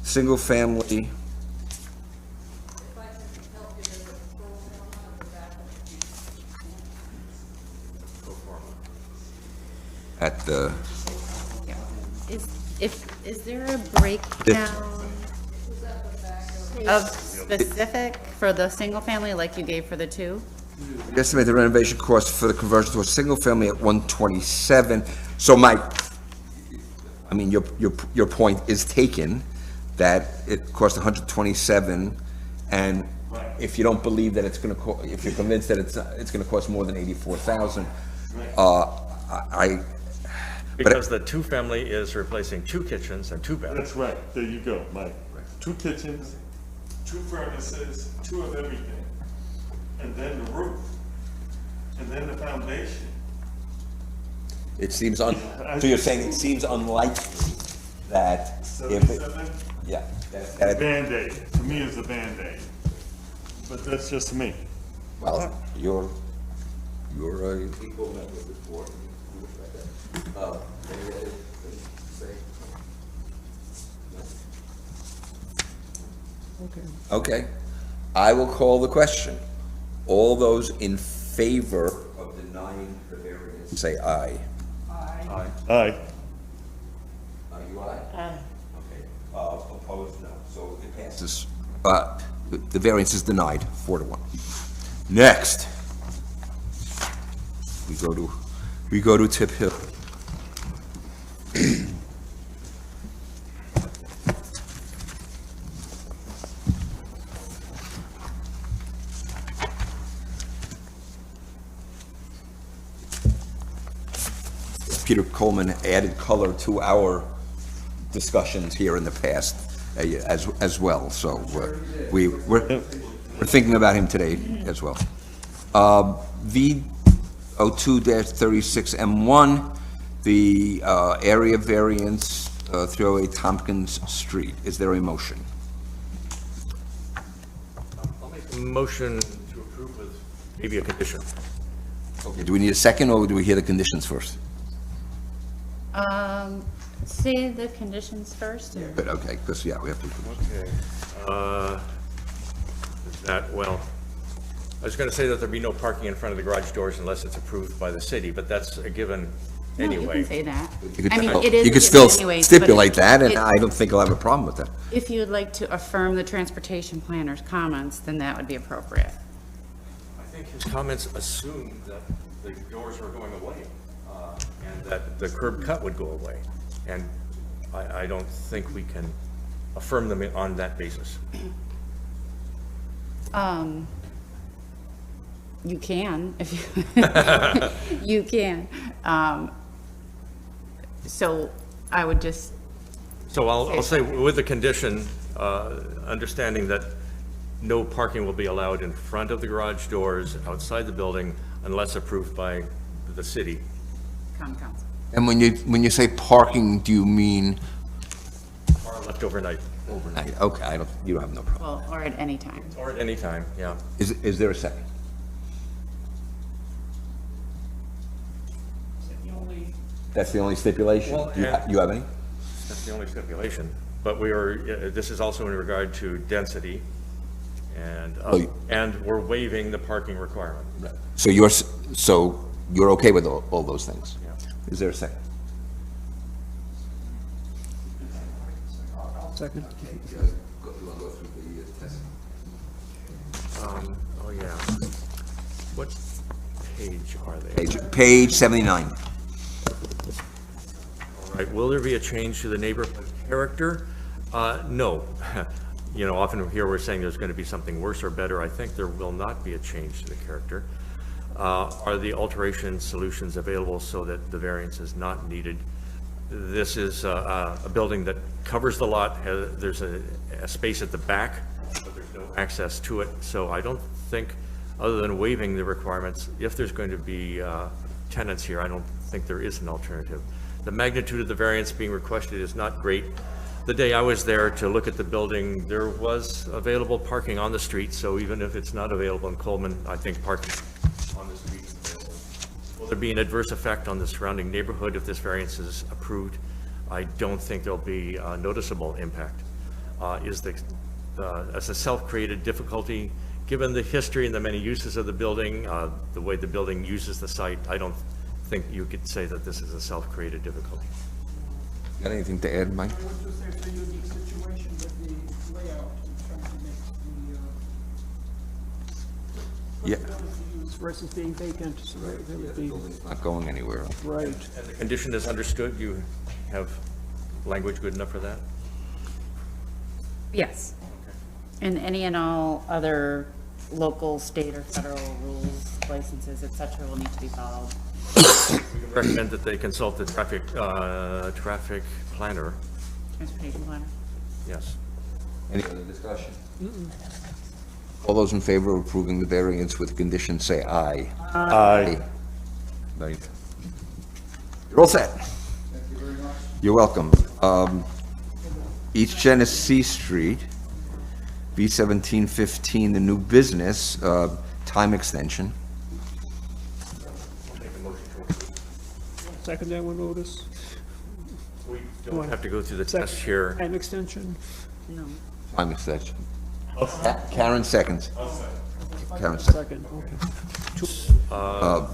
single-family. At the, Yeah. Is there a breakdown of specific for the single family like you gave for the two? estimate the renovation cost for the conversion to a single-family at 127. So Mike, I mean, your point is taken, that it cost 127, and if you don't believe that it's gonna if you're convinced that it's gonna cost more than 84,000, Because the two-family is replacing 2 kitchens and 2 bathrooms. That's right, there you go, Mike. 2 kitchens, 2 furnaces, 2 of everything, and then the roof, and then the foundation. It seems so you're saying it seems unlikely that if it, 77, yeah, that, Band-Aid, to me it's a Band-Aid, but that's just me. well, you're a equal member of this board. You respect that. Any other things to say? No? Okay, I will call the question. All those in favor of denying the variance, say aye. Aye. Are you aye? Aye. Okay, opposed, no, so it passes. The variance is denied, 4-1. Next, we go to Tip Hill. Peter Coleman added color to our discussions here in the past as well, so we're thinking about him today as well. V02-36M1, the area variance 308 Tompkins Street. Is there a motion? I'll make a motion to approve with maybe a condition. Okay, do we need a second, or do we hear the conditions first? Say the conditions first. Good, okay, because, yeah, we have to. Okay. Well, I was going to say that there'd be no parking in front of the garage doors unless it's approved by the city, but that's a given No, you anyway. can say that. You could- I mean, it is You a could given still anyways, but stipulate that, and it- I don't think I'll have a problem with that. If you would like to affirm the transportation planner's comments, then that would be appropriate. I think his comments assumed that the doors were going away, and that the curb cut would go away. And I don't think we can affirm them on that basis. You can, if you, you can. So I would just, So I'll say with the condition, understanding that no parking will be allowed in front of the garage doors, outside the building, unless approved by the city. common council. And when you say parking, do you mean Or left overnight, overnight? Okay, you don't have no problem. Well, or at any time. or at any time, yeah. Is there a second? That's the only stipulation? Well, Do you have any? That's the only stipulation. But this is also in regard to density, and we're waiving the parking requirement. So you're okay with all those things? Yeah. Is there a second? Second. Oh, yeah. What page are they? Page 79. All right, will there be a change to the neighborhood character? No. You know, often here we're saying there's going to be something worse or better. I think there will not be a change to the character. Are the alteration solutions available so that the variance is not needed? This is a building that covers the lot. There's a space at the back, but there's no access to it. So I don't think, other than waiving the requirements, if there's going to be tenants here, I don't think there is an alternative. The magnitude of the variance being requested is not great. The day I was there to look at the building, there was available parking on the street, so even if it's not available in Coleman, I think parking on the street is available. Will there be an adverse effect on the surrounding neighborhood if this variance is approved? I don't think there'll be a noticeable impact. As a self-created difficulty, given the history and the many uses of the building, the way the building uses the site, I don't think you could say that this is a self-created difficulty. Got anything to add, Mike? I would just say it's a unique situation with the layout in terms of Yeah. versus being vacant, so that would be, Not going anywhere. right. And the condition is understood, you have language good enough for that? Yes. And any and all other local, state, or federal rules, licenses, et cetera, will need to be followed. Recommend that they consult the traffic planner, Transportation planner. yes. Any other discussion? All those in favor of approving the variance with conditions, say aye. Aye. Right. You're all set. Thank you very much. You're welcome. East Genesee Street, B1715, the new business, time extension. Second that one, Otis. We don't have to go through the test here. Time extension. Time extension. Karen seconds. Karen seconds. Second, okay.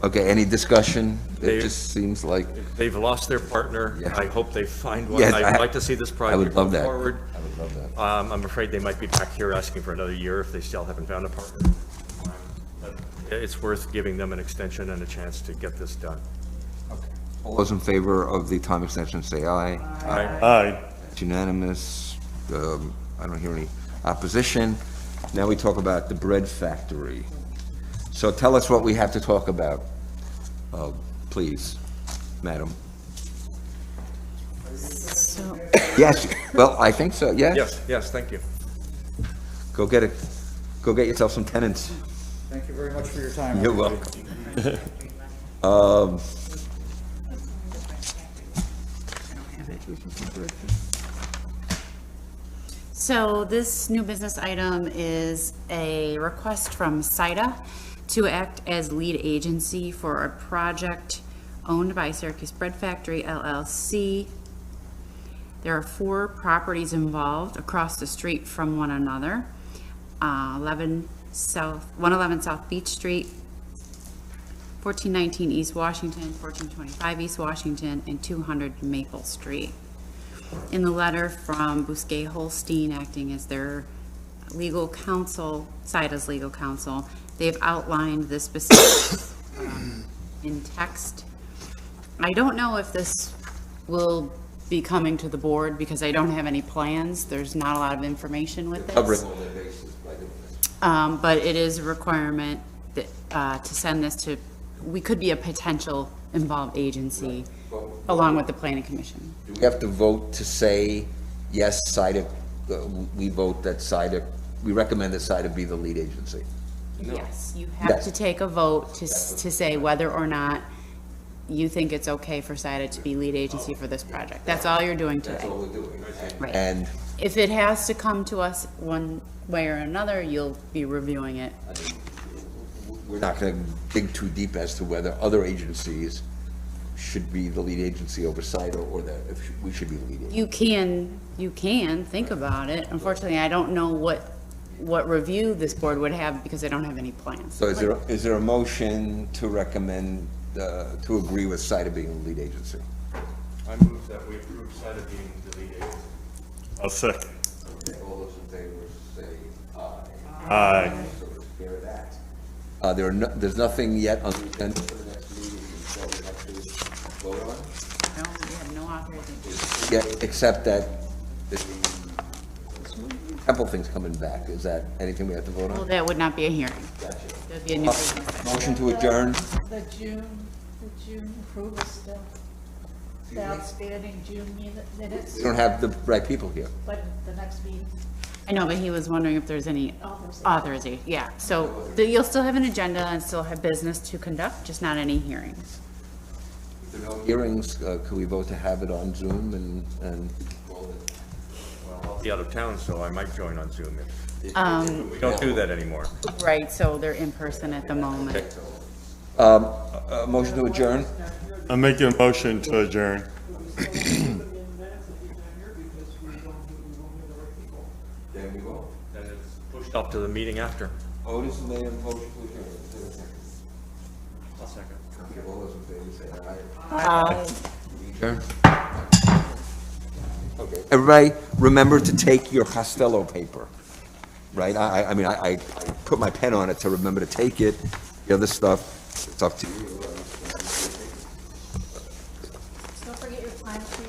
Okay, any discussion? They- It just seems like, They've lost their partner. Yeah. I hope they find one. Yes, I'd like to see this I project would love move that. forward. I would love that. I'm afraid they might be back here asking for another year if they still haven't found a partner. But it's worth giving them an extension and a chance to get this done. All those in favor of the time extension, say aye. Aye. It's unanimous. I don't hear any opposition. Now we talk about the bread factory. So tell us what we have to talk about, please, madam. So, Yes, well, I think so, yeah? Yes, thank you. Go get yourself some tenants. Thank you very much for your time. You're everybody. welcome. So this new business item is a request from CIDA to act as lead agency for a project owned by Syracuse Bread Factory LLC. There are 4 properties involved across the street from one another. 111 South Beach Street, 1419 East Washington, 1425 East Washington, and 200 Maple Street. In the letter from Bousquet Holstein, acting as their legal counsel, CIDA's legal counsel, they've outlined the specifics in text. I don't know if this will be coming to the board because I don't have any plans. There's not a lot of information with this. Covering all their bases by doing this. But it is a requirement that, to send this to, we could be a potential involved agency along with the planning commission. Do we have to vote to say, yes, CIDA, we vote that CIDA, we recommend that CIDA be the lead agency? Yes, you have Yes. to take a vote to say whether or not you think it's okay for CIDA to be lead agency for this project. That's all you're doing That's today. all we're doing. Right. And If it has to come to us one way or another, you'll be reviewing it. we're not going to dig too deep as to whether other agencies should be the lead agency over CIDA or that if we should be the lead agency. You can think about it. Unfortunately, I don't know what review this board would have because I don't have any plans. So is there a motion to recommend, to agree with CIDA being the lead agency? I move that we approve CIDA being the lead agency. I'll second. All those in favor say aye. Aye. So we're clear of that. There's nothing yet on the agenda for the next meeting that we have to vote on? No, we have no authorization. Yeah, except that the Temple thing's coming back. Is that anything we have to vote Well, on? that would not be a hearing. That'd be a new business item. Motion to adjourn? The June approval still, the outstanding June minutes, We don't have the right people here. but the next meeting. I know, but he was wondering if there's any Authorization. authorization. Yeah, so you'll still have an agenda and still have business to conduct, just not any hearings. If there are no hearings, could we vote to have it on Zoom and roll it? Well, I'll be out of town, so I might join on Zoom if Um, we don't do that anymore. right, so they're in person at the moment. Motion to adjourn? I'm making a motion to adjourn. There we go. Then it's pushed off to the meeting after. Otis made a motion to adjourn. Is there a second? I'll second. Okay, all those in favor say aye. Adjourn. Okay, everybody, remember to take your Costello paper, right? I mean, I put my pen on it to remember to take it. The other stuff, it's up to you. Don't forget your time sheet.